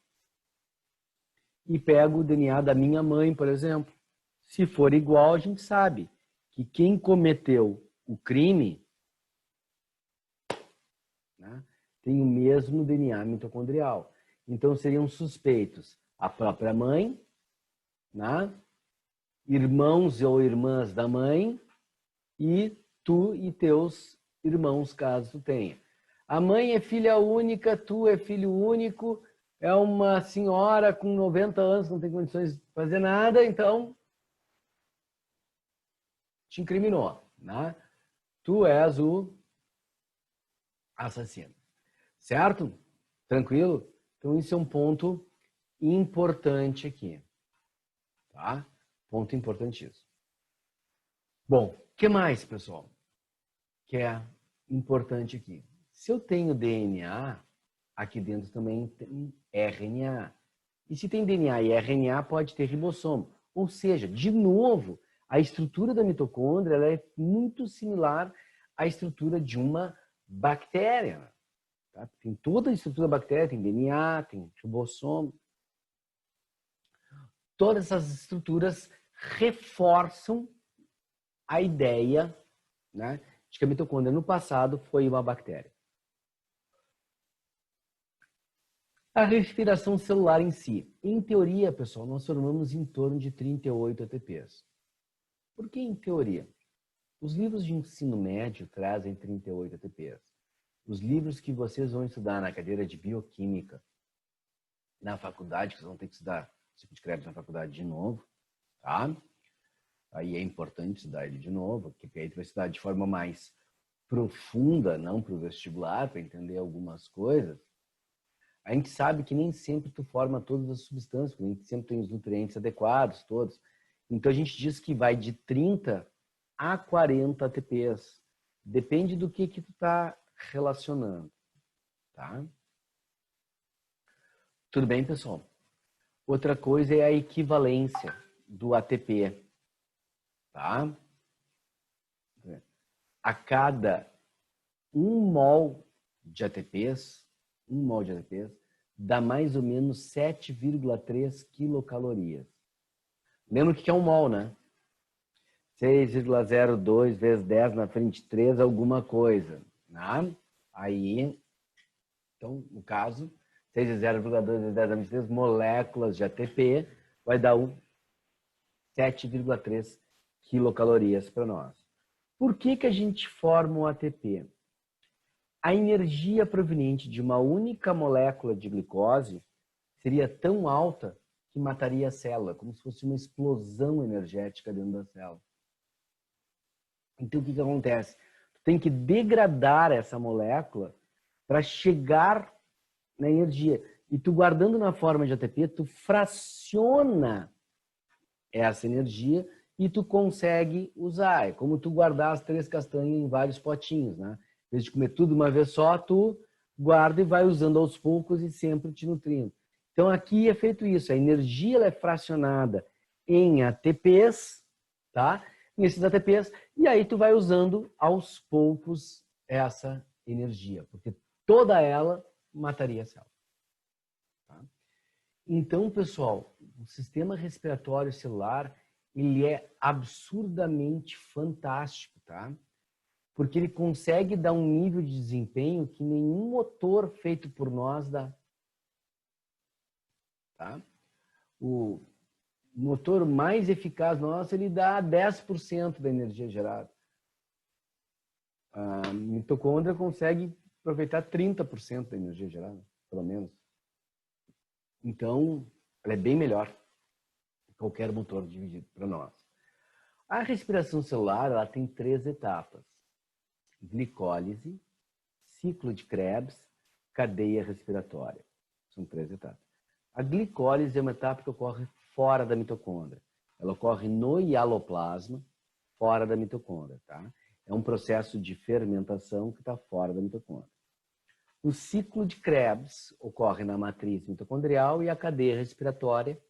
e pego o DNA da minha mãe, por exemplo. Se for igual, a gente sabe que quem cometeu o crime, né, tem o mesmo DNA mitocondrial. Então seriam suspeitos a própria mãe, né, irmãos ou irmãs da mãe e tu e teus irmãos, caso tu tenha. A mãe é filha única, tu é filho único, é uma senhora com 90 anos, não tem condições de fazer nada, então te incriminou, né? Tu és o assassino. Certo? Tranquilo? Então isso é um ponto importante aqui, tá? Ponto importantíssimo. Bom, o que mais, pessoal? Que é importante aqui. Se eu tenho DNA, aqui dentro também tem RNA. E se tem DNA e RNA, pode ter ribossomo. Ou seja, de novo, a estrutura da mitocôndria ela é muito similar à estrutura de uma bactéria. Tá? Tem toda a estrutura da bactéria, tem DNA, tem ribossomo. Todas essas estruturas reforçam a ideia, né, de que a mitocôndria no passado foi uma bactéria. A respiração celular em si. Em teoria, pessoal, nós formamos em torno de 38 ATPs. Por que em teoria? Os livros de ensino médio trazem 38 ATPs. Os livros que vocês vão estudar na cadeira de bioquímica, na faculdade, que vocês vão ter que estudar ciclo de Krebs na faculdade de novo, tá? Aí é importante estudar ele de novo, porque aí tu vai estudar de forma mais profunda, não para o vestibular, para entender algumas coisas. A gente sabe que nem sempre tu forma todas as substâncias, nem sempre tem os nutrientes adequados, todos. Então a gente diz que vai de 30 a 40 ATPs. Depende do que tu tá relacionando, tá? Tudo bem, pessoal? Outra coisa é a equivalência do ATP, tá? A cada 1 mol de ATPs, dá mais ou menos 7,3 quilocalorias. Lembra o que é um mol, né? 6,02 vezes 10 na frente 3, alguma coisa. Né? Aí, então, no caso, 6,02 vezes 10 na frente 3 moléculas de ATP vai dar 7,3 quilocalorias para nós. Por que a gente forma o ATP? A energia proveniente de uma única molécula de glicose seria tão alta que mataria a célula, como se fosse uma explosão energética dentro da célula. Então, o que acontece? Tu tem que degradar essa molécula para chegar na energia. E tu guardando na forma de ATP, tu fraciona essa energia e tu consegue usar. É como tu guardar as 3 castanhas em vários potinhos, né? Em vez de comer tudo de uma vez só, tu guarda e vai usando aos poucos e sempre te nutrindo. Então aqui é feito isso, a energia ela é fracionada em ATPs, tá? Nesses ATPs, e aí tu vai usando aos poucos essa energia, porque toda ela mataria a célula. Tá? Então, pessoal, o sistema respiratório celular, ele é absurdamente fantástico, tá? Porque ele consegue dar um nível de desempenho que nenhum motor feito por nós dá. Tá? O motor mais eficaz nosso, ele dá 10% da energia gerada. A mitocôndria consegue aproveitar 30% da energia gerada, pelo menos. Então, ela é bem melhor que qualquer motor dividido para nós. A respiração celular, ela tem 3 etapas. Glicólise, ciclo de Krebs, cadeia respiratória. São 3 etapas. A glicólise é uma etapa que ocorre fora da mitocôndria. Ela ocorre no hialoplasma, fora da mitocôndria, tá? É um processo de fermentação que está fora da mitocôndria. O ciclo de Krebs ocorre na matriz mitocondrial e a cadeia respiratória.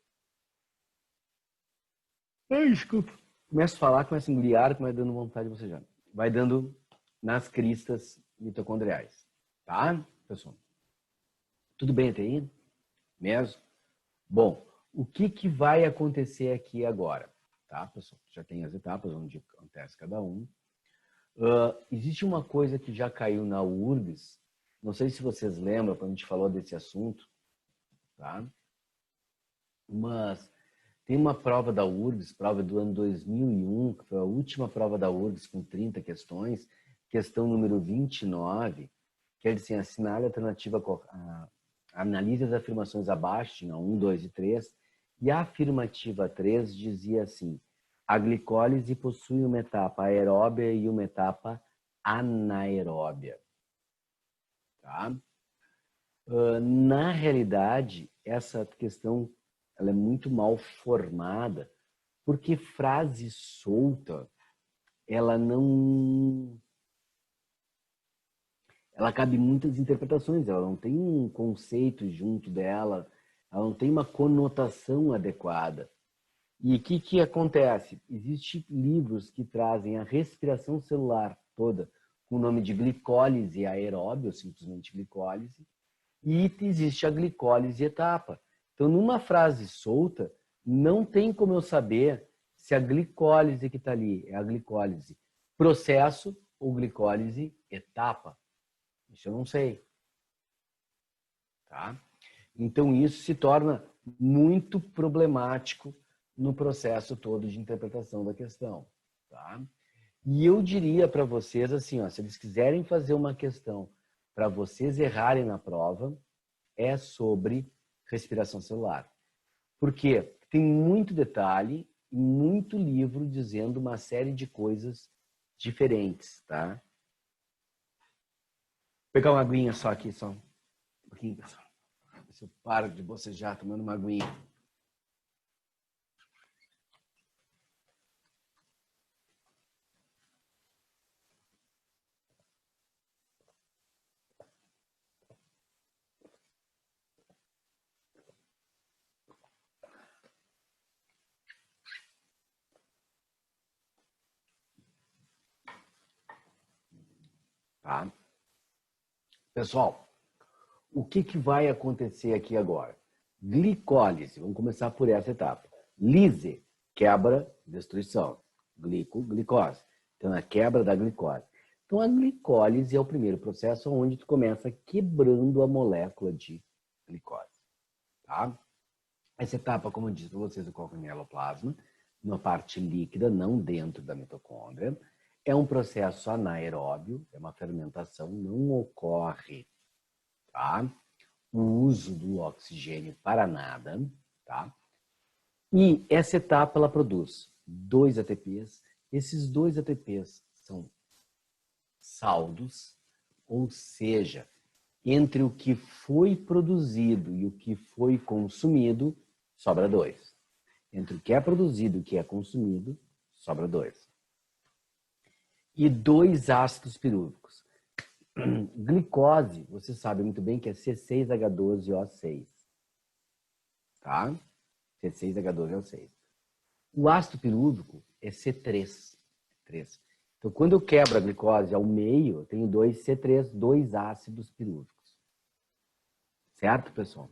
Desculpa. Começa a falar, começa a engolir ar, vai dando vontade de bocejar. Vai dando nas cristas mitocondriais. Tá, pessoal? Tudo bem até aí? Mesmo? Bom, o que vai acontecer aqui agora? Tá, pessoal? Já tem as etapas onde acontece cada um. Existe uma coisa que já caiu na URGS, não sei se vocês lembram, quando a gente falou desse assunto, tá? Mas tem uma prova da URGS, prova do ano 2001, que foi a última prova da URGS com 30 questões, questão número 29, que é assim, assinale a alternativa, analise as afirmações abaixo, tinha 1, 2 e 3, e a afirmativa 3 dizia assim: a glicólise possui uma etapa aeróbia e uma etapa anaeróbia. Tá? Na realidade, essa questão ela é muito mal formada, porque frase solta, ela cabe muitas interpretações, ela não tem um conceito junto dela, ela não tem uma conotação adequada. E o que acontece? Existem livros que trazem a respiração celular toda com o nome de glicólise aeróbia, ou simplesmente glicólise, e existe a glicólise etapa. Então, numa frase solta, não tem como eu saber se a glicólise que está ali é a glicólise processo ou glicólise etapa. Isso eu não sei. Tá? Então, isso se torna muito problemático no processo todo de interpretação da questão. Tá? E eu diria para vocês assim, ó, se eles quiserem fazer uma questão para vocês errarem na prova, é sobre respiração celular. Por quê? Tem muito detalhe e muito livro dizendo uma série de coisas diferentes, tá? Vou pegar uma aguinha só aqui, só um pouquinho, pessoal. Se eu paro de bocejar tomando uma aguinha. Tá? Pessoal, o que vai acontecer aqui agora? Glicólise, vamos começar por essa etapa. Lise, quebra, destruição. Glicose. Então, a quebra da glicose. Então, a glicólise é o primeiro processo onde tu começa quebrando a molécula de glicose. Tá? Essa etapa, como eu disse para vocês, ocorre no hialoplasma, numa parte líquida, não dentro da mitocôndria. É um processo anaeróbio, é uma fermentação, não ocorre, tá? O uso do oxigênio para nada, tá? E essa etapa ela produz 2 ATPs. Esses 2 ATPs são saldos, ou seja, entre o que foi produzido e o que foi consumido, sobra 2. Entre o que é produzido e o que é consumido, sobra 2. E 2 ácidos pirúvicos. Glicose, você sabe muito bem que é C6H12O6. Tá? C6H12O6. O ácido pirúvico é C3. Então, quando eu quebro a glicose ao meio, eu tenho 2 C3, 2 ácidos pirúvicos. Certo, pessoal?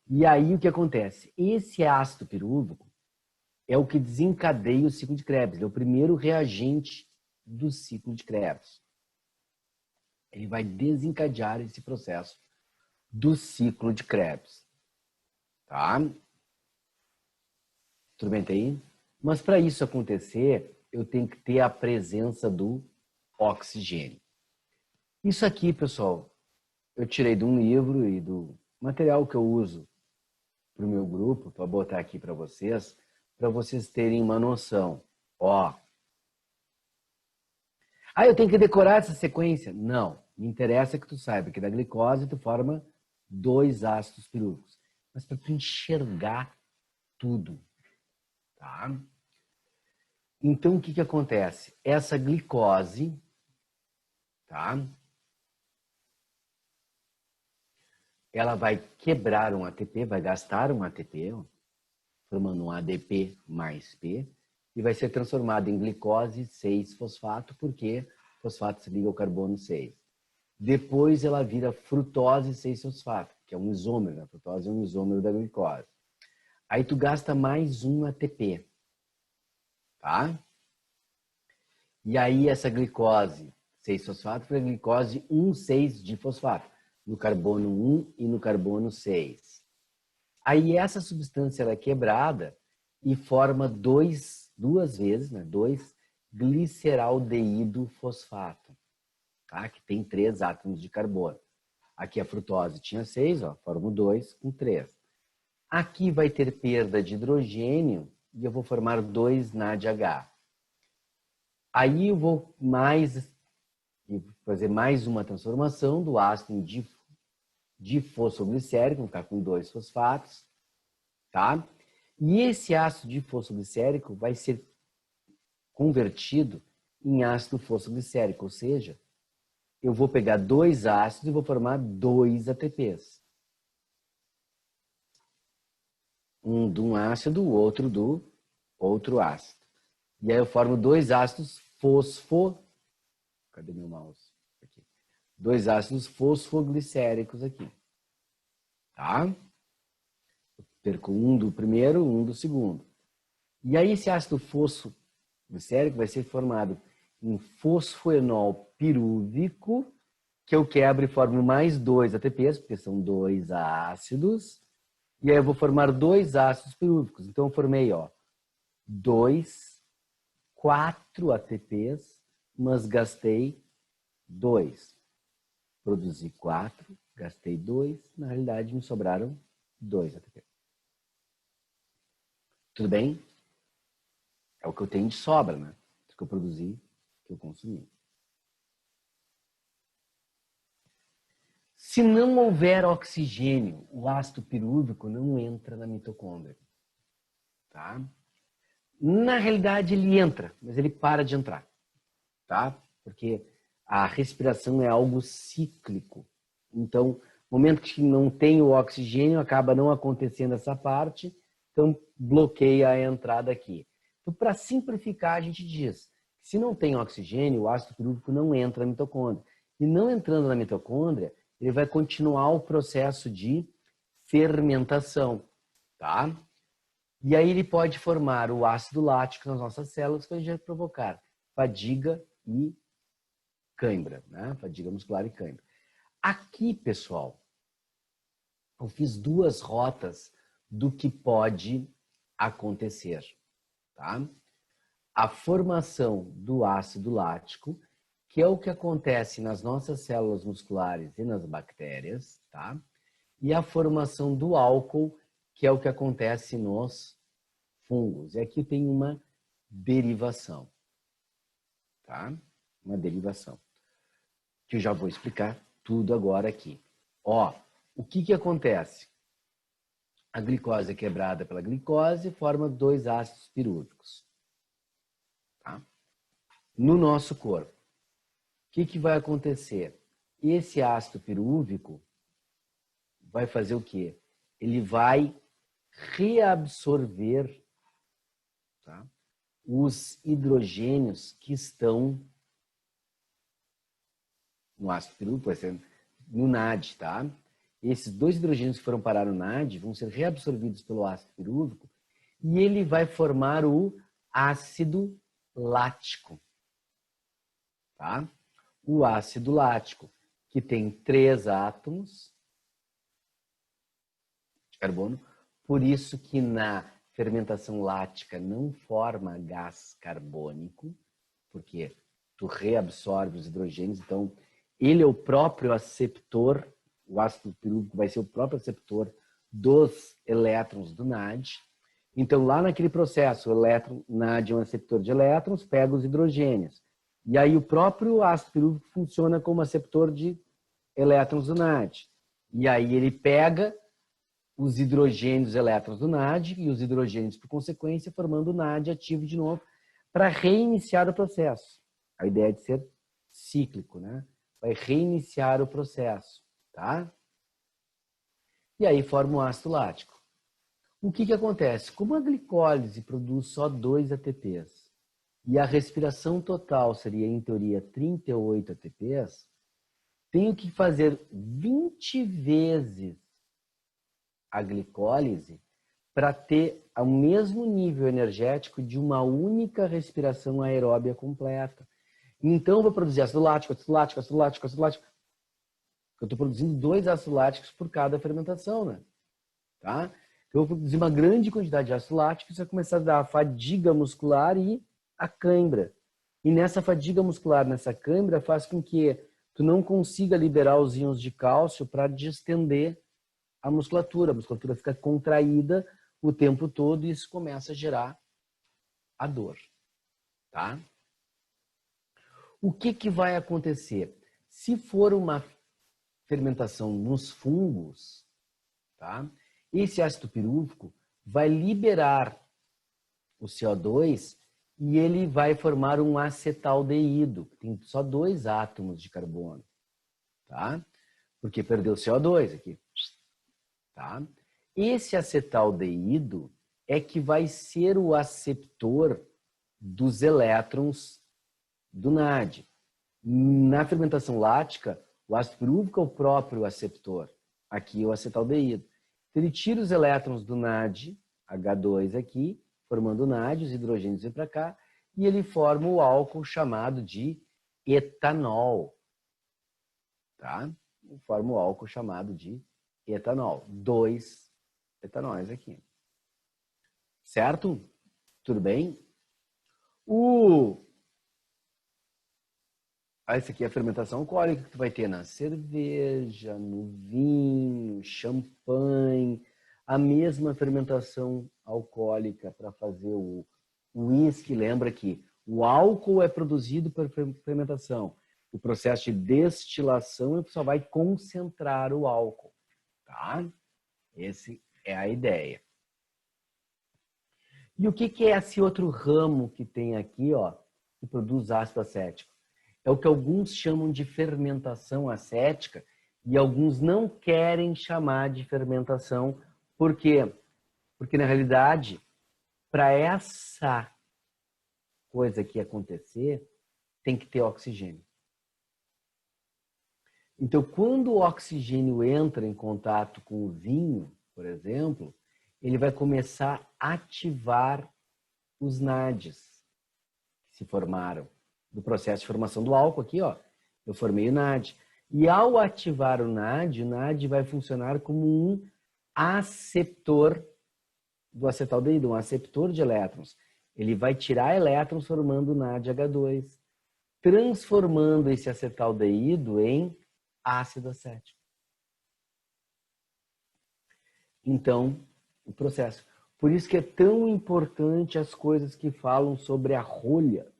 E aí, o que acontece? Esse ácido pirúvico é o que desencadeia o ciclo de Krebs. Ele é o primeiro reagente do ciclo de Krebs. Ele vai desencadear esse processo do ciclo de Krebs. Tá? Tudo bem até aí? Mas para isso acontecer, eu tenho que ter a presença do oxigênio. Isso aqui, pessoal, eu tirei de um livro e do material que eu uso para o meu grupo, para botar aqui para vocês terem uma noção. Ó. Ah, eu tenho que decorar essa sequência? Não. Me interessa que tu saiba que da glicose tu forma 2 ácidos pirúvicos. Mas para tu enxergar tudo. Tá? Então, o que acontece? Essa glicose, tá? Ela vai quebrar um ATP, vai gastar um ATP, formando um ADP mais P, e vai ser transformado em glicose 6-fosfato, porque fosfato se liga ao carbono 6. Depois ela vira frutose 6-fosfato, que é um isômero, a frutose é um isômero da glicose. Aí tu gasta mais um ATP, tá? E aí essa glicose 6-fosfato foi a glicose 1,6-difosfato, no carbono 1 e no carbono 6. Aí essa substância ela é quebrada e forma duas vezes, né? 2-gliceraldeído fosfato, tá? Que tem 3 átomos de carbono. Aqui a frutose tinha 6, ó, forma 2 com 3. Aqui vai ter perda de hidrogênio e eu vou formar 2 NADH. Aí eu vou fazer mais uma transformação do ácido difosfoglicérico, vou ficar com 2 fosfatos, tá? E esse ácido difosfoglicérico vai ser convertido em ácido fosfoglicérico, ou seja, eu vou pegar 2 ácidos e vou formar 2 ATPs. Um de um ácido, o outro do outro ácido. E aí eu formo 2 ácidos Cadê meu mouse? Aqui. 2 ácidos fosfoglicéricos aqui. Tá? Eu perco um do primeiro, um do segundo. E aí esse ácido fosfoglicérico vai ser formado em fosfoenol pirúvico, que eu quebro e formo mais 2 ATPs, porque são 2 ácidos. E aí eu vou formar 2 ácidos pirúvicos. Então eu formei, ó, 4 ATPs, mas gastei 2. Produzi 4, gastei 2, na realidade me sobraram 2 ATPs. Tudo bem? É o que eu tenho de sobra, né? O que eu produzi, o que eu consumi. Se não houver oxigênio, o ácido pirúvico não entra na mitocôndria. Tá? Na realidade, ele entra, mas ele para de entrar. Tá? Porque a respiração é algo cíclico. Então, no momento que não tem o oxigênio, acaba não acontecendo essa parte, então bloqueia a entrada aqui. Então, para simplificar, a gente diz, se não tem oxigênio, o ácido pirúvico não entra na mitocôndria. E não entrando na mitocôndria, ele vai continuar o processo de fermentação, tá? E aí ele pode formar o ácido lático nas nossas células, que vai provocar fadiga e cãibra, né? Fadiga muscular e cãibra. Aqui, pessoal, eu fiz 2 rotas do que pode acontecer, tá? A formação do ácido lático, que é o que acontece nas nossas células musculares e nas bactérias, tá? E a formação do álcool, que é o que acontece nos fungos. E aqui tem uma derivação, tá? Uma derivação, que eu já vou explicar tudo agora aqui. Ó, o que que acontece? A glicose é quebrada pela glicose e forma 2 ácidos pirúvicos. Tá? No nosso corpo, o que que vai acontecer? Esse ácido pirúvico vai fazer o quê? Ele vai reabsorver, tá, os hidrogênios que estão no ácido pirúvico, vai ser no NAD, tá? Esses 2 hidrogênios que foram parar no NAD vão ser reabsorvidos pelo ácido pirúvico e ele vai formar o ácido lático, tá? O ácido lático, que tem 3 átomos de carbono, por isso que na fermentação lática não forma gás carbônico, porque tu reabsorve os hidrogênios, então ele é o próprio aceptor, o ácido pirúvico vai ser o próprio aceptor dos elétrons do NAD. Então lá naquele processo, o elétron, NAD é um aceptor de elétrons, pega os hidrogênios. E aí o próprio ácido pirúvico funciona como aceptor de elétrons do NAD. E aí ele pega os hidrogênios elétrons do NAD e os hidrogênios, por consequência, formando o NAD ativo de novo para reiniciar o processo. A ideia é de ser cíclico, né? Vai reiniciar o processo, tá? E aí forma o ácido lático. O que que acontece? Como a glicólise produz só 2 ATPs e a respiração total seria, em teoria, 38 ATPs, tenho que fazer 20 vezes a glicólise para ter o mesmo nível energético de uma única respiração aeróbia completa. Então, eu vou produzir ácido lático, ácido lático, ácido lático, ácido lático. Eu estou produzindo 2 ácidos láticos por cada fermentação, né? Tá? Então, eu vou produzir uma grande quantidade de ácido lático, isso vai começar a dar a fadiga muscular e a cãibra. E nessa fadiga muscular, nessa cãibra, faz com que tu não consiga liberar os íons de cálcio para distender a musculatura fica contraída o tempo todo e isso começa a gerar a dor, tá? O que que vai acontecer? Se for uma fermentação nos fungos, tá? Esse ácido pirúvico vai liberar o CO2 e ele vai formar um acetaldeído, tem só 2 átomos de carbono, tá? Porque perdeu o CO2 aqui. Tá? Esse acetaldeído é que vai ser o aceptor dos elétrons do NAD. Na fermentação lática, o ácido pirúvico é o próprio aceptor. Aqui é o acetaldeído. Então, ele tira os elétrons do NAD, H2 aqui, formando o NAD, os hidrogênios vêm para cá, e ele forma o álcool chamado de etanol. Tá? Forma o álcool chamado de etanol. 2 etanóis aqui. Certo? Tudo bem? Essa aqui é a fermentação alcoólica que tu vai ter na cerveja, no vinho, champanhe. A mesma fermentação alcoólica para fazer o uísque. Lembra que o álcool é produzido por fermentação. O processo de destilação só vai concentrar o álcool. Tá? Essa é a ideia. E o que é esse outro ramo que tem aqui, ó, que produz ácido acético? É o que alguns chamam de fermentação acética e alguns não querem chamar de fermentação. Por quê? Porque, na realidade, para essa coisa aqui acontecer, tem que ter oxigênio. Então, quando o oxigênio entra em contato com o vinho, por exemplo, ele vai começar a ativar os NADs que se formaram do processo de formação do álcool aqui, ó. Eu formei o NAD. E ao ativar o NAD vai funcionar como um aceptor do acetaldeído, um aceptor de elétrons. Ele vai tirar elétrons formando o NADH2, transformando esse acetaldeído em ácido acético. Então, o processo. Por isso que é tão importante as coisas que falam sobre a rolha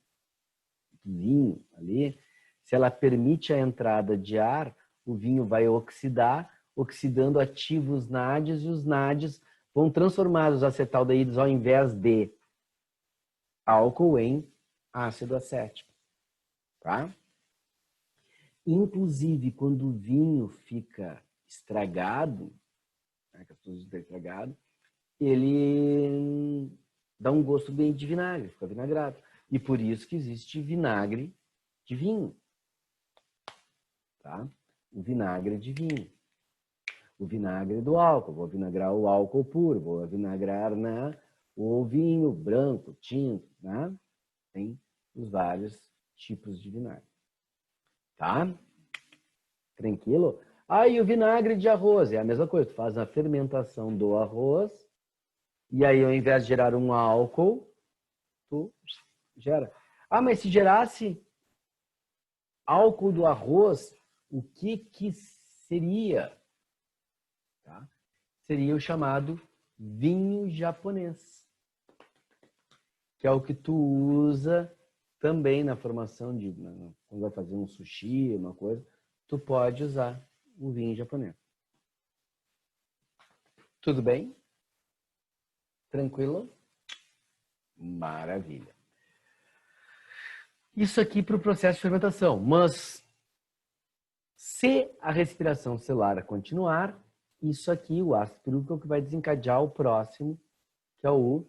do vinho ali, se ela permite a entrada de ar o vinho vai oxidar, oxidando ativa os NADs, e os NADs vão transformar os acetaldeídos, ao invés de álcool, em ácido acético. Tá? Inclusive, quando o vinho fica estragado, né, que as pessoas estão estragado, ele dá um gosto bem de vinagre, fica vinagrado. E por isso que existe vinagre de vinho. Tá? O vinagre de vinho. O vinagre do álcool. Vou vinagrar o álcool puro, vou vinagrar, né, o vinho branco, tinto. Né? Tem os vários tipos de vinagre. Tá? Tranquilo? Aí o vinagre de arroz é a mesma coisa. Tu faz a fermentação do arroz e aí, ao invés de gerar um álcool, tu gera. Ah, mas se gerasse álcool do arroz, o que seria? Tá? Seria o chamado vinho japonês, que é o que tu usa também na formação de... Quando vai fazer um sushi, uma coisa, tu pode usar o vinho japonês. Tudo bem? Tranquilo? Maravilha. Isso aqui para o processo de fermentação. Mas se a respiração celular continuar, isso aqui, o ácido pirúvico, é o que vai desencadear o próximo, que é o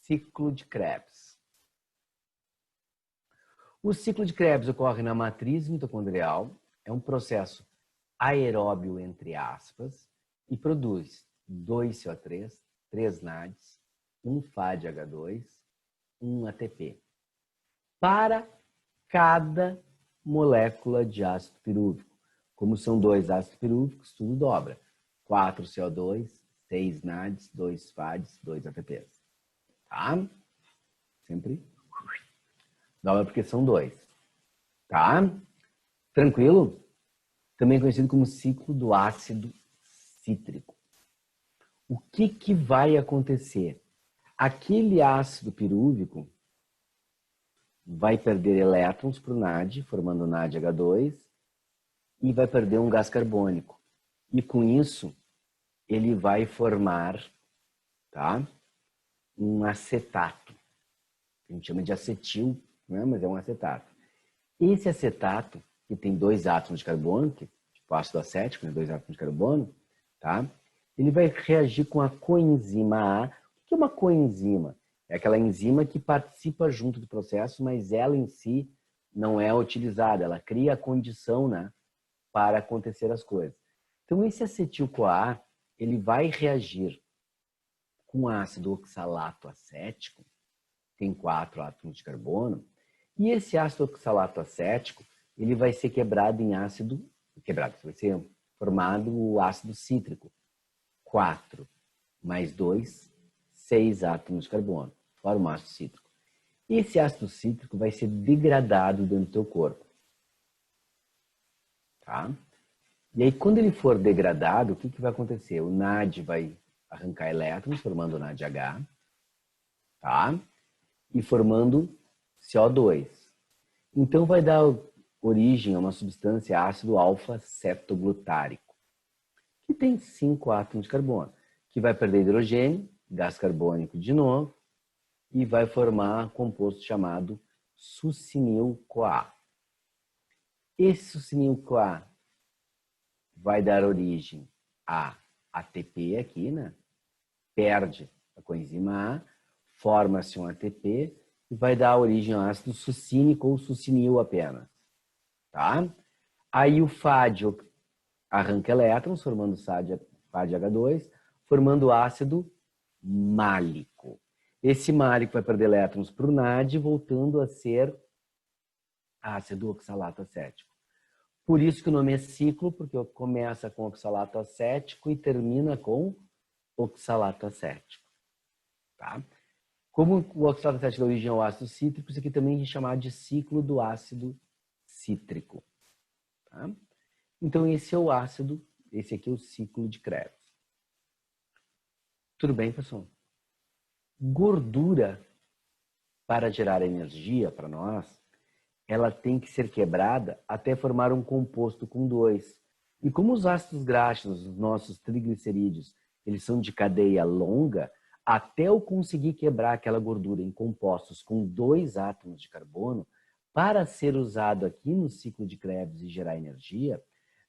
ciclo de Krebs. O ciclo de Krebs ocorre na matriz mitocondrial, é um processo aeróbio, entre aspas, e produz 2CO3, 3 NADs, 1 FADH2, 1 ATP. Para cada molécula de ácido pirúvico. Como são 2 ácidos pirúvicos, tudo dobra. 4 CO2, 6 NADs, 2 FADs, 2 ATPs. Tá? Sempre dobra porque são 2. Tá? Tranquilo? Também conhecido como ciclo do ácido cítrico. O que vai acontecer? Aquele ácido pirúvico vai perder elétrons para o NAD, formando o NADH2, e vai perder um gás carbônico. E com isso, ele vai formar, tá, um acetato. A gente chama de acetil, né? Mas é um acetato. Esse acetato, que tem 2 átomos de carbono, que tipo ácido acético, né? 2 átomos de carbono, tá? Ele vai reagir com a coenzima A. O que é uma coenzima? É aquela enzima que participa junto do processo, mas ela em si não é utilizada. Ela cria a condição, né, para acontecer as coisas. Então, esse acetil-CoA, ele vai reagir com ácido oxalato acético, tem 4 átomos de carbono, e esse ácido oxalato acético, ele vai ser quebrado em ácido, vai ser formado o ácido cítrico. 4 mais 2, 6 átomos de carbono, forma o ácido cítrico. Esse ácido cítrico vai ser degradado dentro do teu corpo. Tá? E aí, quando ele for degradado, o que vai acontecer? O NAD vai arrancar elétrons, formando o NADH, tá? E formando CO2. Então, vai dar origem a uma substância ácido alfa-cetoglutárico, que tem 5 átomos de carbono, que vai perder hidrogênio, gás carbônico de novo, e vai formar um composto chamado succinil-CoA. Esse succinil-CoA vai dar origem a ATP aqui, né? Perde a coenzima A, forma-se um ATP e vai dar origem ao ácido sucínico ou succinil apenas. Tá? Aí o FAD arranca elétrons, formando FADH2, formando ácido málico. Esse málico vai perder elétrons para o NAD, voltando a ser ácido oxalato acético. Por isso que o nome é ciclo, porque começa com oxalato acético e termina com oxalato acético. Tá? Como o oxalato acético dá origem ao ácido cítrico, isso aqui também é chamado de ciclo do ácido cítrico. Tá? Então, esse é o ácido, esse aqui é o ciclo de Krebs. Tudo bem, pessoal? Gordura, para gerar energia para nós, ela tem que ser quebrada até formar um composto com 2. E como os ácidos graxos, os nossos triglicerídeos, eles são de cadeia longa, até eu conseguir quebrar aquela gordura em compostos com 2 átomos de carbono, para ser usado aqui no ciclo de Krebs e gerar energia,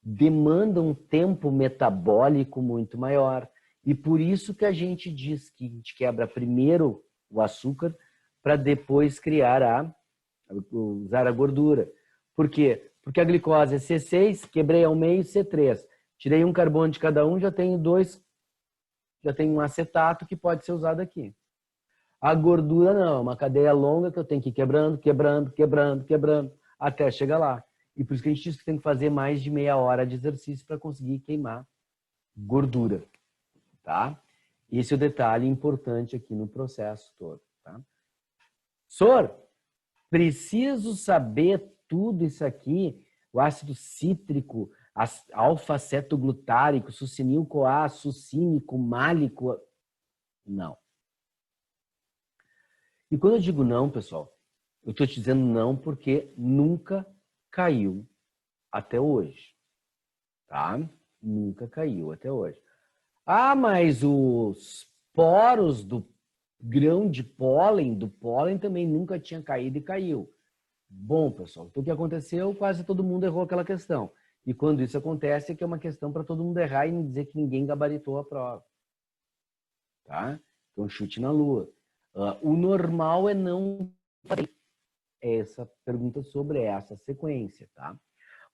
demanda um tempo metabólico muito maior. E por isso que a gente diz que a gente quebra primeiro o açúcar para depois usar a gordura. Por quê? Porque a glicose é C6, quebrei ao meio C3. Tirei um carbono de cada um, já tenho 2, já tenho um acetato que pode ser usado aqui. A gordura não, é uma cadeia longa que eu tenho que ir quebrando, quebrando, quebrando, quebrando, até chegar lá. E por isso que a gente diz que tem que fazer mais de meia hora de exercício para conseguir queimar gordura, tá? Esse é o detalhe importante aqui no processo todo, tá? Sor, preciso saber tudo isso aqui, o ácido cítrico, alfa-cetoglutárico, succinil-CoA, sucínico, málico. Não. E quando eu digo não, pessoal, eu estou te dizendo não porque nunca caiu até hoje, tá? Nunca caiu até hoje. Ah, mas os poros do grão de pólen, do pólen também nunca tinha caído e caiu. Bom, pessoal, então o que aconteceu? Quase todo mundo errou aquela questão. E quando isso acontece, é que é uma questão para todo mundo errar e não dizer que ninguém gabaritou a prova. Tá? Então, chute na lua. O normal é não fazer essa pergunta sobre essa sequência, tá?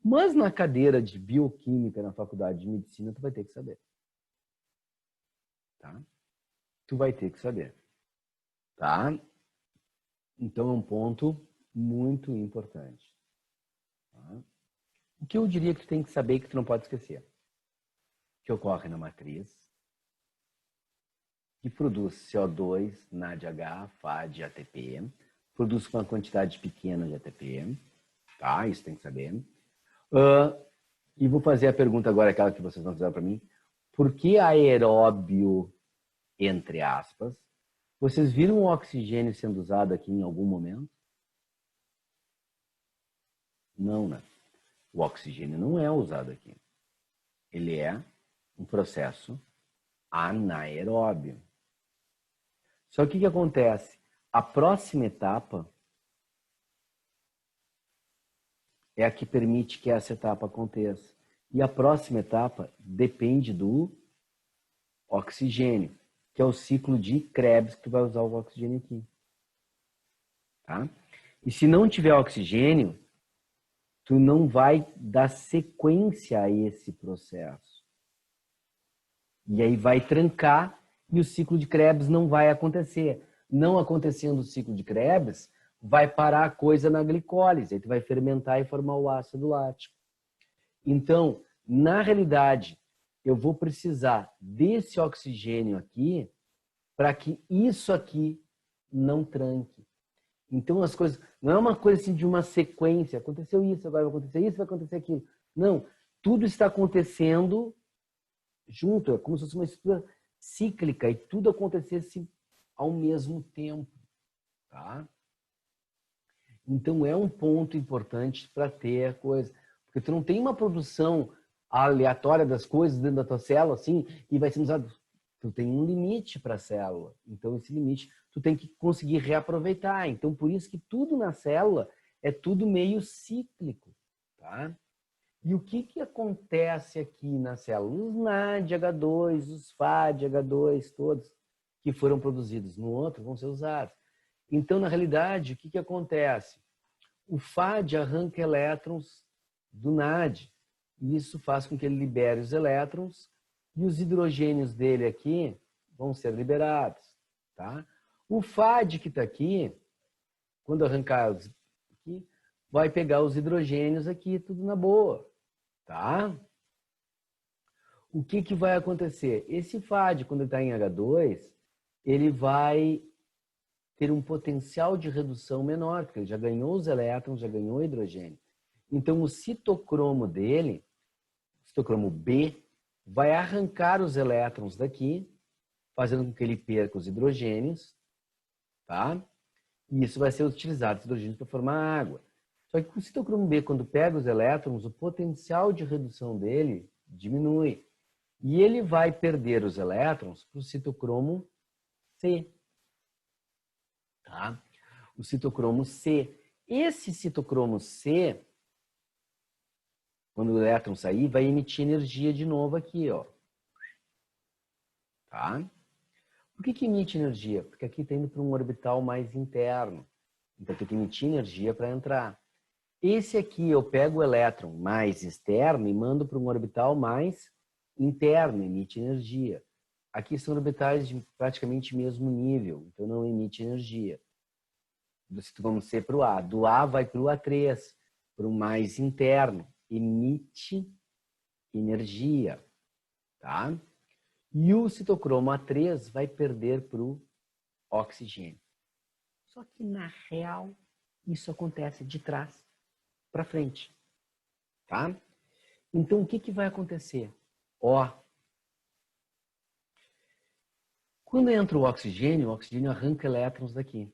Mas na cadeira de bioquímica na faculdade de medicina, tu vai ter que saber. Tá? Tu vai ter que saber. Tá? Então, é um ponto muito importante. Tá? O que eu diria que tu tem que saber e que tu não pode esquecer? Que ocorre na matriz, que produz CO2, NADH, FAD, ATP, produz uma quantidade pequena de ATP, tá? Isso tem que saber. E vou fazer a pergunta agora, aquela que vocês não fizeram para mim. Por que aeróbio, entre aspas? Vocês viram o oxigênio sendo usado aqui em algum momento? Não, né? O oxigênio não é usado aqui. Ele é um processo anaeróbio. Só que o que acontece? A próxima etapa é a que permite que essa etapa aconteça. E a próxima etapa depende do oxigênio, que é o ciclo de Krebs que tu vai usar o oxigênio aqui. Tá? E se não tiver oxigênio, tu não vai dar sequência a esse processo. E aí vai trancar e o ciclo de Krebs não vai acontecer. Não acontecendo o ciclo de Krebs, vai parar a coisa na glicólise. Aí tu vai fermentar e formar o ácido lático. Então, na realidade, eu vou precisar desse oxigênio aqui para que isso aqui não tranque. Então, as coisas... Não é uma coisa assim de uma sequência. Aconteceu isso, agora vai acontecer isso, vai acontecer aquilo. Não. Tudo está acontecendo junto. É como se fosse uma estrutura cíclica e tudo acontecesse ao mesmo tempo. Tá? Então, é um ponto importante para ter a coisa. Porque tu não tem uma produção aleatória das coisas dentro da tua célula, assim, e vai ser usado. Tu tem um limite para a célula. Então, esse limite, tu tem que conseguir reaproveitar. Então, por isso que tudo na célula é tudo meio cíclico. Tá? E o que acontece aqui na célula? Os NADH2, os FADH2, todos que foram produzidos no outro vão ser usados. Então, na realidade, o que acontece? O FAD arranca elétrons do NAD. E isso faz com que ele libere os elétrons e os hidrogênios dele aqui vão ser liberados. Tá? O FAD que está aqui, quando arrancar aqui, vai pegar os hidrogênios aqui, tudo na boa. Tá? O que vai acontecer? Esse FAD, quando ele está em H2, ele vai ter um potencial de redução menor, porque ele já ganhou os elétrons, já ganhou hidrogênio. Então, o citocromo dele, o citocromo B, vai arrancar os elétrons daqui, fazendo com que ele perca os hidrogênios, tá? E isso vai ser utilizado, os hidrogênios, para formar água. Só que o citocromo B, quando pega os elétrons, o potencial de redução dele diminui. E ele vai perder os elétrons para o citocromo C. Tá? O citocromo C. Esse citocromo C, quando o elétron sair, vai emitir energia de novo aqui, ó. Tá? Por que emite energia? Porque aqui está indo para um orbital mais interno. Então tem que emitir energia para entrar. Esse aqui eu pego o elétron mais externo e mando para um orbital mais interno, emite energia. Aqui são orbitais de praticamente mesmo nível, então não emite energia. Do citocromo C para o A. Do A vai para o A3, para o mais interno, emite energia. Tá? E o citocromo A3 vai perder para o oxigênio. Só que, na real, isso acontece de trás para frente. Tá? Então, o que vai acontecer? Ó, quando entra o oxigênio arranca elétrons daqui.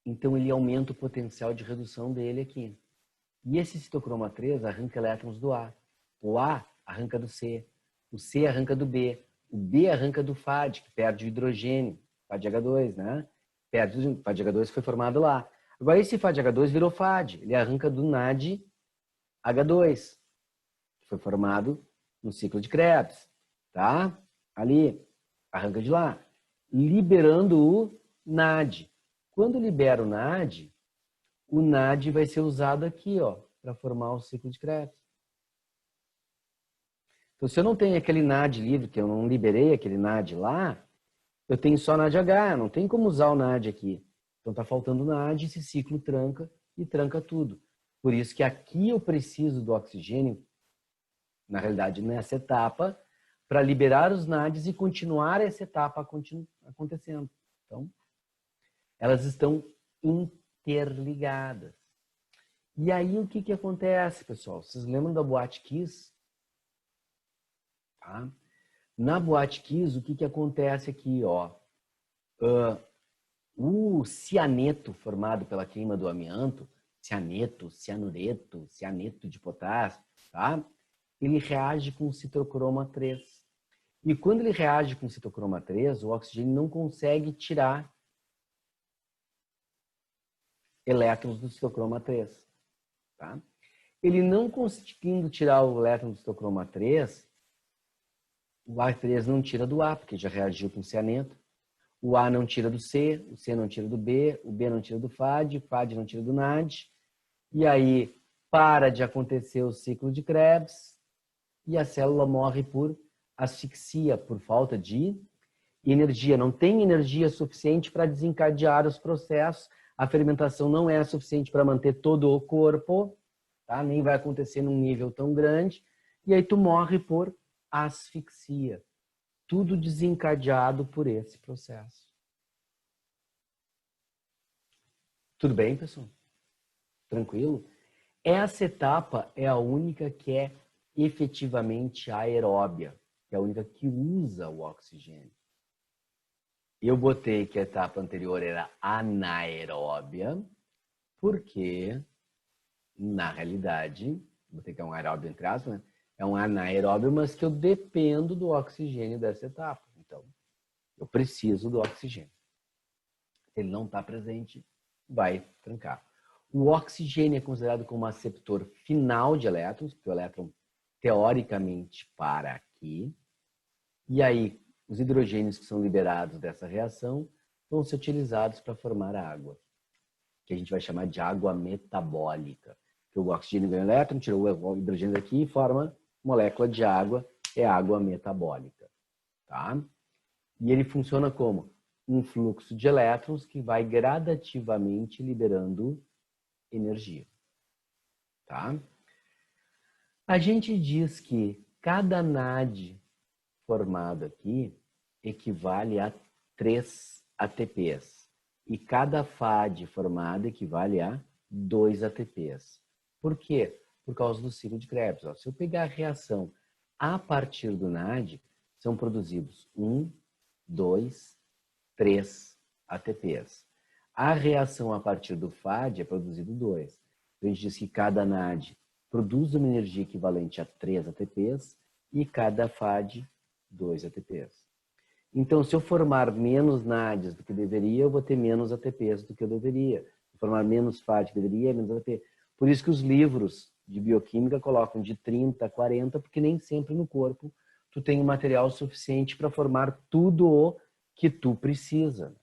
Então, ele aumenta o potencial de redução dele aqui. E esse citocromo A3 arranca elétrons do A. O A arranca do C. O C arranca do B. O B arranca do FAD, que perde o hidrogênio. FADH2, né? Perde o FADH2 foi formado lá. Agora, esse FADH2 virou FAD. Ele arranca do NADH2, que foi formado no ciclo de Krebs. Tá? Ali. Arranca de lá. Liberando o NAD. Quando libera o NAD vai ser usado aqui, ó, para formar o ciclo de Krebs. Então, se eu não tenho aquele NAD livre, que eu não liberei aquele NAD lá, eu tenho só NADH, não tem como usar o NAD aqui. Então, está faltando NAD, esse ciclo tranca e tranca tudo. Por isso que aqui eu preciso do oxigênio, na realidade, nessa etapa, para liberar os NADs e continuar essa etapa acontecendo. Então, elas estão interligadas. E aí, o que acontece, pessoal? Vocês lembram da Boate Kiss? Tá? Na Boate Kiss, o que acontece aqui? Ó? O cianeto formado pela queima do amianto, cianeto, cianureto, cianeto de potássio, tá? Ele reage com o citocromo A3. E quando ele reage com o citocromo A3, o oxigênio não consegue tirar elétrons do citocromo A3. Tá? Ele não conseguindo tirar o elétron do citocromo A3, o A3 não tira do A, porque já reagiu com o cianeto. O A não tira do C, o C não tira do B, o B não tira do FAD, o FAD não tira do NAD. E aí para de acontecer o ciclo de Krebs e a célula morre por asfixia, por falta de energia. Não tem energia suficiente para desencadear os processos. A fermentação não é suficiente para manter todo o corpo, tá? Nem vai acontecer num nível tão grande. E aí tu morre por asfixia. Tudo desencadeado por esse processo. Tudo bem, pessoal? Tranquilo? Essa etapa é a única que é efetivamente aeróbia, que é a única que usa o oxigênio. Eu botei que a etapa anterior era anaeróbia, porque, na realidade, botei que é um aeróbio entre aspas, né? É um anaeróbio, mas que eu dependo do oxigênio dessa etapa. Então, eu preciso do oxigênio. Se ele não está presente, vai trancar. O oxigênio é considerado como um aceptor final de elétrons, porque o elétron, teoricamente, para aqui. E aí, os hidrogênios que são liberados dessa reação vão ser utilizados para formar água, que a gente vai chamar de água metabólica. Porque o oxigênio ganha elétron, tirou o hidrogênio daqui e forma molécula de água, é água metabólica. Tá? E ele funciona como um fluxo de elétrons que vai gradativamente liberando energia. Tá? A gente diz que cada NAD formado aqui equivale a 3 ATPs. E cada FAD formado equivale a 2 ATPs. Por quê? Por causa do ciclo de Krebs. Ó, se eu pegar a reação a partir do NAD, são produzidos 1, 2, 3 ATPs. A reação a partir do FAD é produzido 2. Então, a gente diz que cada NAD produz uma energia equivalente a 3 ATPs e cada FAD 2 ATPs. Então, se eu formar menos NADs do que deveria, eu vou ter menos ATPs do que eu deveria. Se eu formar menos FAD do que deveria, menos ATP. Por isso que os livros de bioquímica colocam de 30 a 40, porque nem sempre no corpo tu tem o material suficiente para formar tudo o que tu precisa.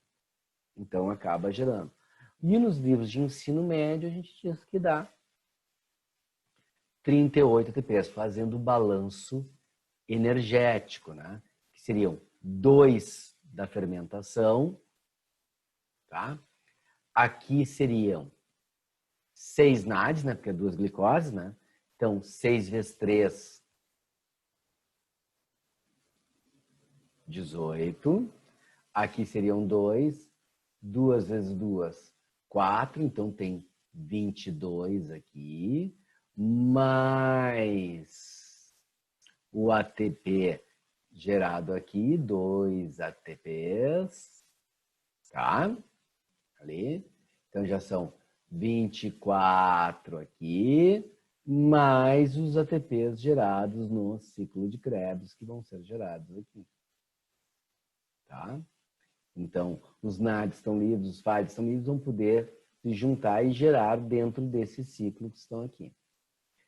Então, acaba gerando. E nos livros de ensino médio, a gente diz que dá 38 ATPs, fazendo o balanço energético, né? Que seriam 2 da fermentação, tá? Aqui seriam 6 NADs, né? Porque é 2 glicoses, né? Então, 6 vezes 3, 18. Aqui seriam 2. 2 vezes 2, 4. Então, tem 22 aqui. Mais o ATP gerado aqui, 2 ATPs, tá? Ali. Então, já são 24 aqui, mais os ATPs gerados no ciclo de Krebs, que vão ser gerados aqui. Tá? Então, os NADs estão livres, os FADs estão livres, vão poder se juntar e gerar dentro desse ciclo que estão aqui.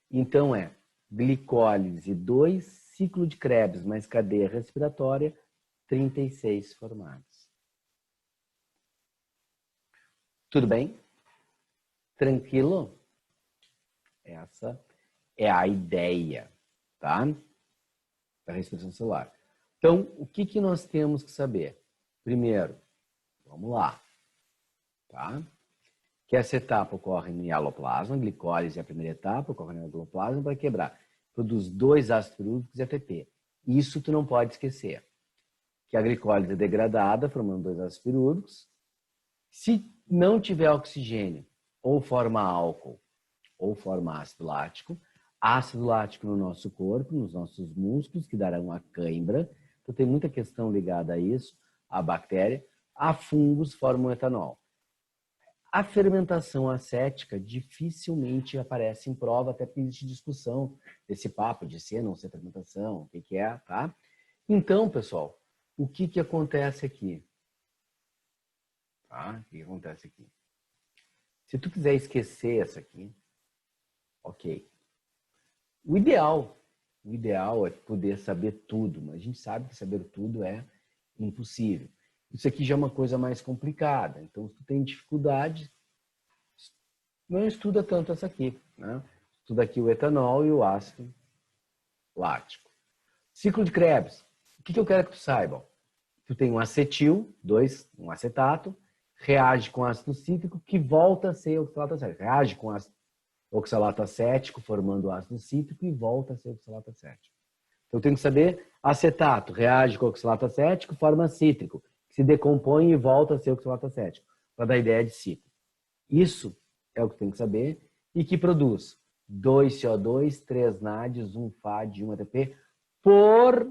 Então, é glicólise 2, ciclo de Krebs mais cadeia respiratória, 36 formados. Tudo bem? Tranquilo? Essa é a ideia, tá? Da respiração celular. Então, o que nós temos que saber? Primeiro, vamos lá, tá? Que essa etapa ocorre no hialoplasma, a glicólise é a primeira etapa, ocorre no hialoplasma para quebrar. Produz 2 ácidos pirúvicos e ATP. Isso tu não pode esquecer. Que a glicólise é degradada, formando 2 ácidos pirúvicos. Se não tiver oxigênio, ou forma álcool, ou forma ácido lático no nosso corpo, nos nossos músculos, que darão a cãibra. Então tem muita questão ligada a isso, a bactéria. A fungos formam etanol. A fermentação acética dificilmente aparece em prova, até porque existe discussão desse papo de ser, não ser fermentação, o que é, tá? Então, pessoal, o que acontece aqui? Tá? O que acontece aqui? Se tu quiser esquecer essa aqui, ok. O ideal é poder saber tudo, mas a gente sabe que saber tudo é impossível. Isso aqui já é uma coisa mais complicada. Então, se tu tem dificuldade, não estuda tanto essa aqui, né? Estuda aqui o etanol e o ácido lático. Ciclo de Krebs. O que eu quero que tu saiba? Tu tem um acetil, um acetato, reage com ácido cítrico, que volta a ser oxalato acético. Reage com ácido oxalato acético, formando ácido cítrico, e volta a ser oxalato acético. Então, eu tenho que saber, acetato reage com oxalato acético, forma cítrico, que se decompõe e volta a ser oxalato acético, para dar ideia de ciclo. Isso é o que tem que saber e que produz 2 CO2, 3 NADs, 1 FAD e 1 ATP por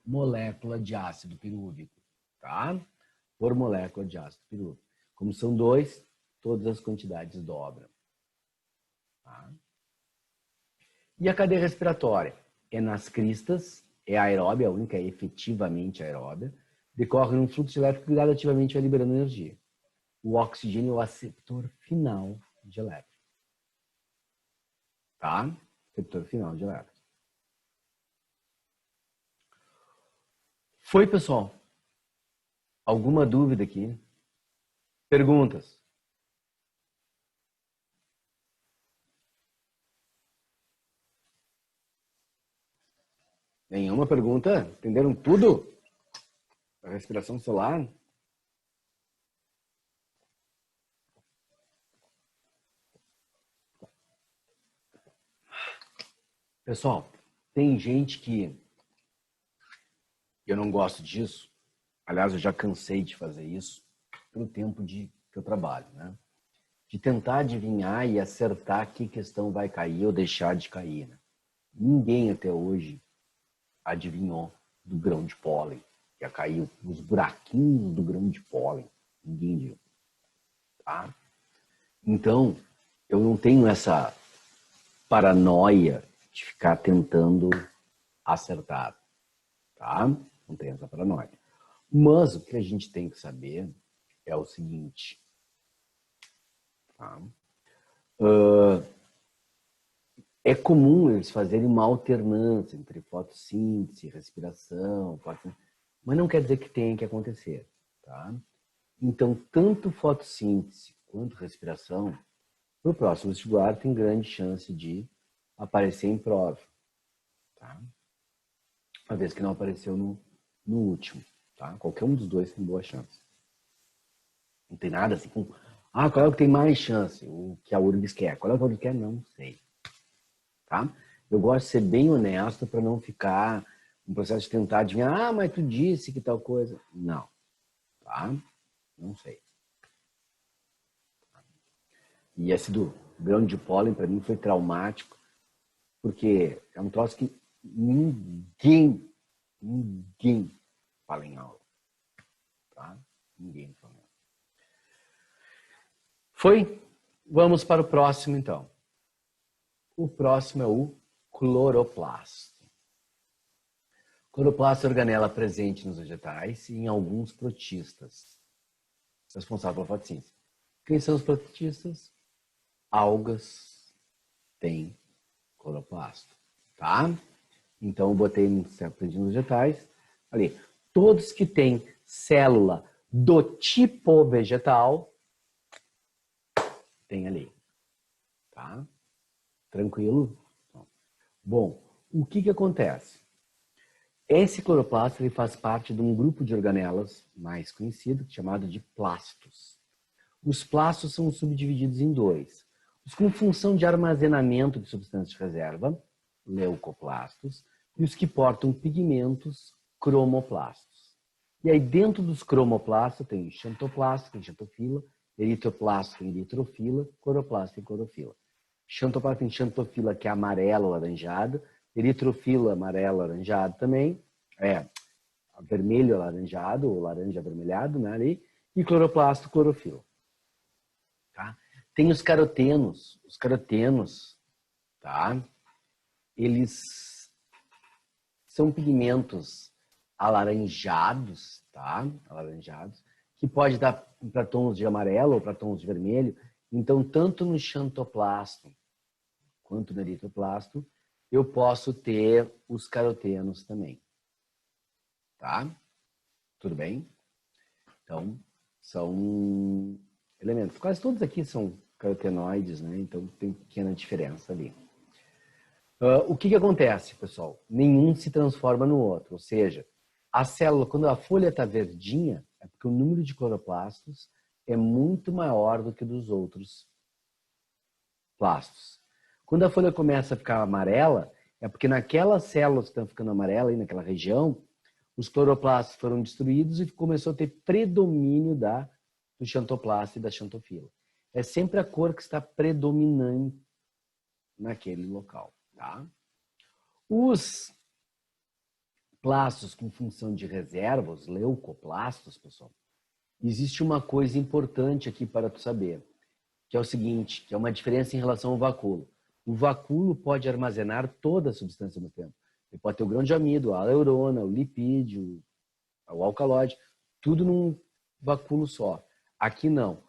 molécula de ácido pirúvico, tá? Por molécula de ácido pirúvico. Como são 2, todas as quantidades dobram. Tá? E a cadeia respiratória? É nas cristas, é aeróbia, a única é efetivamente aeróbia, decorre num fluxo elétrico que gradativamente vai liberando energia. O oxigênio é o aceptor final de elétrons. Tá? Aceptor final de elétrons. Foi, pessoal? Alguma dúvida aqui? Perguntas? Nenhuma pergunta? Entenderam tudo? A respiração celular? Pessoal, tem gente que eu não gosto disso. Aliás, eu já cansei de fazer isso pelo tempo que eu trabalho, né? De tentar adivinhar e acertar que questão vai cair ou deixar de cair. Né? Ninguém até hoje adivinhou do grão de pólen. Já caiu os buraquinhos do grão de pólen. Ninguém viu. tá? Então, eu não tenho essa paranoia de ficar tentando acertar, tá? Não tenho essa paranoia. Mas o que a gente tem que saber é o seguinte, tá? É comum eles fazerem uma alternância entre fotossíntese, respiração, mas não quer dizer que tenha que acontecer, tá? Então, tanto fotossíntese quanto respiração, no próximo vestibular tem grande chance de aparecer em prova, tá? Uma vez que não apareceu no último, tá? Qualquer um dos dois tem boa chance. Não tem nada assim com... qual é o que tem mais chance? O que a URGS quer. Qual é o que a URGS quer? Não sei. Tá? Eu gosto de ser bem honesto para não ficar no processo de tentar adivinhar, mas tu disse que tal coisa. Não. Tá? Não sei. E esse do grão de pólen, para mim, foi traumático, porque é um troço que ninguém fala em aula. Tá? Ninguém fala em aula. Foi? Vamos para o próximo, então. O próximo é o cloroplasto. Cloroplasto é organela presente nos vegetais e em alguns protistas, responsável pela fotossíntese. Quem são os protistas? Algas têm cloroplasto, tá? Então, eu botei nos vegetais, ali, todos que têm célula do tipo vegetal, tem ali, tá? Tranquilo? Bom, o que acontece? Esse cloroplasto ele faz parte de um grupo de organelas mais conhecido, chamado de plastos. Os plastos são subdivididos em dois. Os com função de armazenamento de substâncias de reserva, leucoplastos, e os que portam pigmentos, cromoplastos. E aí dentro dos cromoplastos tem xantoplasto, tem xantofila, eritroplasto, tem eritrofila, cloroplasto, tem clorofila. Xantoplasto tem xantofila, que é amarelo alaranjado, eritrofila amarelo alaranjado também, vermelho alaranjado ou laranja avermelhado, né, ali, e cloroplasto, clorofila. Tá? Tem os carotenos. Os carotenos, tá? Eles são pigmentos alaranjados, tá? Alaranjados, que pode dar para tons de amarelo ou para tons de vermelho. Então, tanto no xantoplasto quanto no eritroplasto, eu posso ter os carotenos também. Tá? Tudo bem? Então, são elementos. Quase todos aqui são carotenoides, né? Então, tem pequena diferença ali. O que acontece, pessoal? Nenhum se transforma no outro. Ou seja, a célula, quando a folha está verdinha, é porque o número de cloroplastos é muito maior do que dos outros plastos. Quando a folha começa a ficar amarela, é porque naquelas células que estão ficando amarelas, aí naquela região, os cloroplastos foram destruídos e começou a ter predomínio do xantoplasto e da xantofila. É sempre a cor que está predominante naquele local. Tá? Os plastos com função de reserva, os leucoplastos, pessoal, existe uma coisa importante aqui para tu saber, que é o seguinte, que é uma diferença em relação ao vacúolo. O vacúolo pode armazenar toda a substância no tempo. Ele pode ter o grão de amido, a aleurona, o lipídio, o alcaloide, tudo num vacúolo só. Aqui não.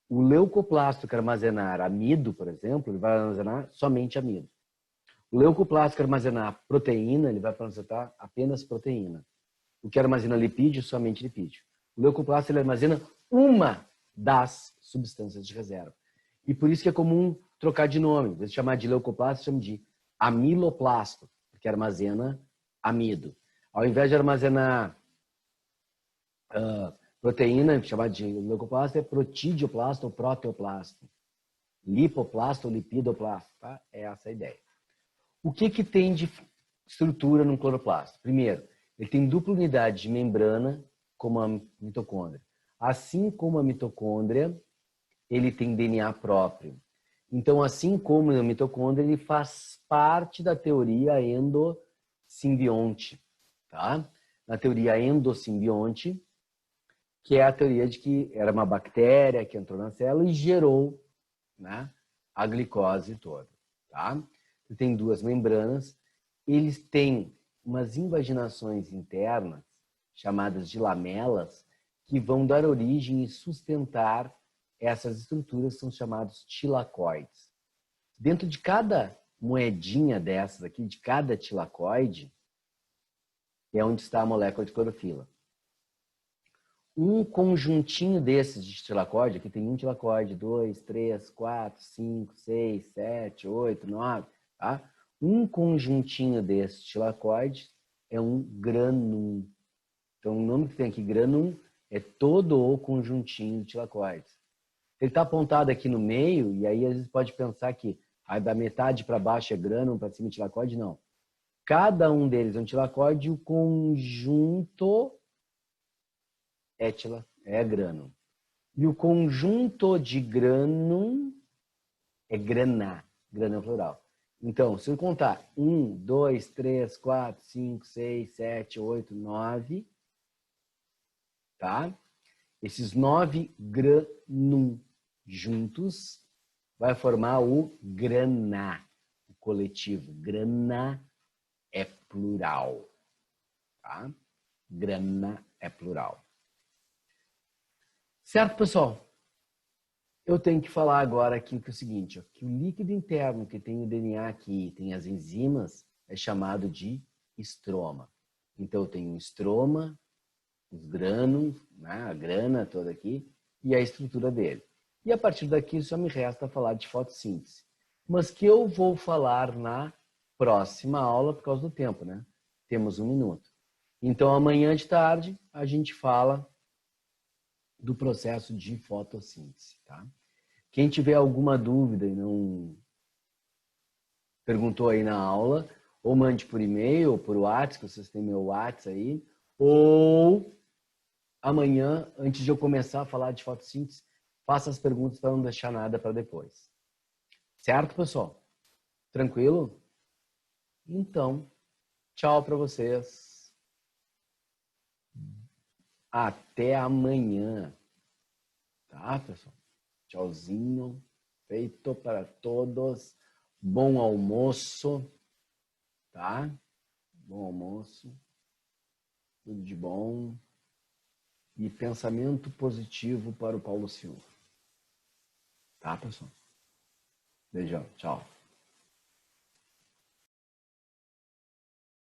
O leucoplasto que armazenar amido, por exemplo, ele vai armazenar somente amido. O leucoplasto que armazenar proteína, ele vai armazenar apenas proteína. O que armazena lipídio, somente lipídio. O leucoplasto ele armazena uma das substâncias de reserva. E por isso que é comum trocar de nome. Em vez de chamar de leucoplasto, chama de amiloplasto, porque armazena amido. Ao invés de armazenar proteína, chamar de leucoplasto, é protidioplasto ou proteoplasto. Lipoplasto ou lipidoplasto. Tá? É essa a ideia. O que tem de estrutura no cloroplasto? Primeiro, ele tem dupla unidade de membrana, como a mitocôndria. Assim como a mitocôndria, ele tem DNA próprio. Então, assim como a mitocôndria, ele faz parte da teoria endosimbionte. Tá? Na teoria endosimbionte, que é a teoria de que era uma bactéria que entrou na célula e gerou, né, a glicose toda. Tá? Tem duas membranas, eles têm umas invaginações internas, chamadas de lamelas, que vão dar origem e sustentar essas estruturas, que são chamados tilacoides. Dentro de cada moedinha dessas aqui, de cada tilacoide, é onde está a molécula de clorofila. Um conjuntinho desses de tilacoide, aqui tem um tilacoide, 2, 3, 4, 5, 6, 7, 8, 9, tá? Um conjuntinho desses tilacoides é um granum. Então, o nome que tem aqui, granum, é todo o conjuntinho de tilacoides. Ele está apontado aqui no meio, e aí às vezes pode pensar que da metade para baixo é granum, para cima é tilacoide, não. Cada um deles é um tilacoide e o conjunto é grânum. E o conjunto de grânum é graná. Graná plural. Então, se eu contar 1, 2, 3, 4, 5, 6, 7, 8, 9, tá? Esses 9 grânum juntos vai formar o graná, o coletivo. Graná é plural, tá? Graná é plural. Certo, pessoal? Eu tenho que falar agora aqui que é o seguinte, ó, que o líquido interno que tem o DNA aqui, tem as enzimas, é chamado de estroma. Então, eu tenho o estroma, os grânulos, né, a grana toda aqui, e a estrutura dele. E a partir daqui só me resta falar de fotossíntese. Mas que eu vou falar na próxima aula por causa do tempo, né? Temos 1 minuto. Então, amanhã de tarde, a gente fala do processo de fotossíntese, tá? Quem tiver alguma dúvida e não perguntou aí na aula, ou mande por e-mail ou por WhatsApp, que vocês têm meu WhatsApp aí, ou amanhã, antes de eu começar a falar de fotossíntese, faça as perguntas para não deixar nada para depois. Certo, pessoal? Tranquilo? Então, tchau para vocês. Até amanhã. Tá, pessoal? Tchauzinho. Feito para todos. Bom almoço. Tá? Bom almoço. Tudo de bom. E pensamento positivo para o Paulo Silva. Tá, pessoal? Beijão. Tchau.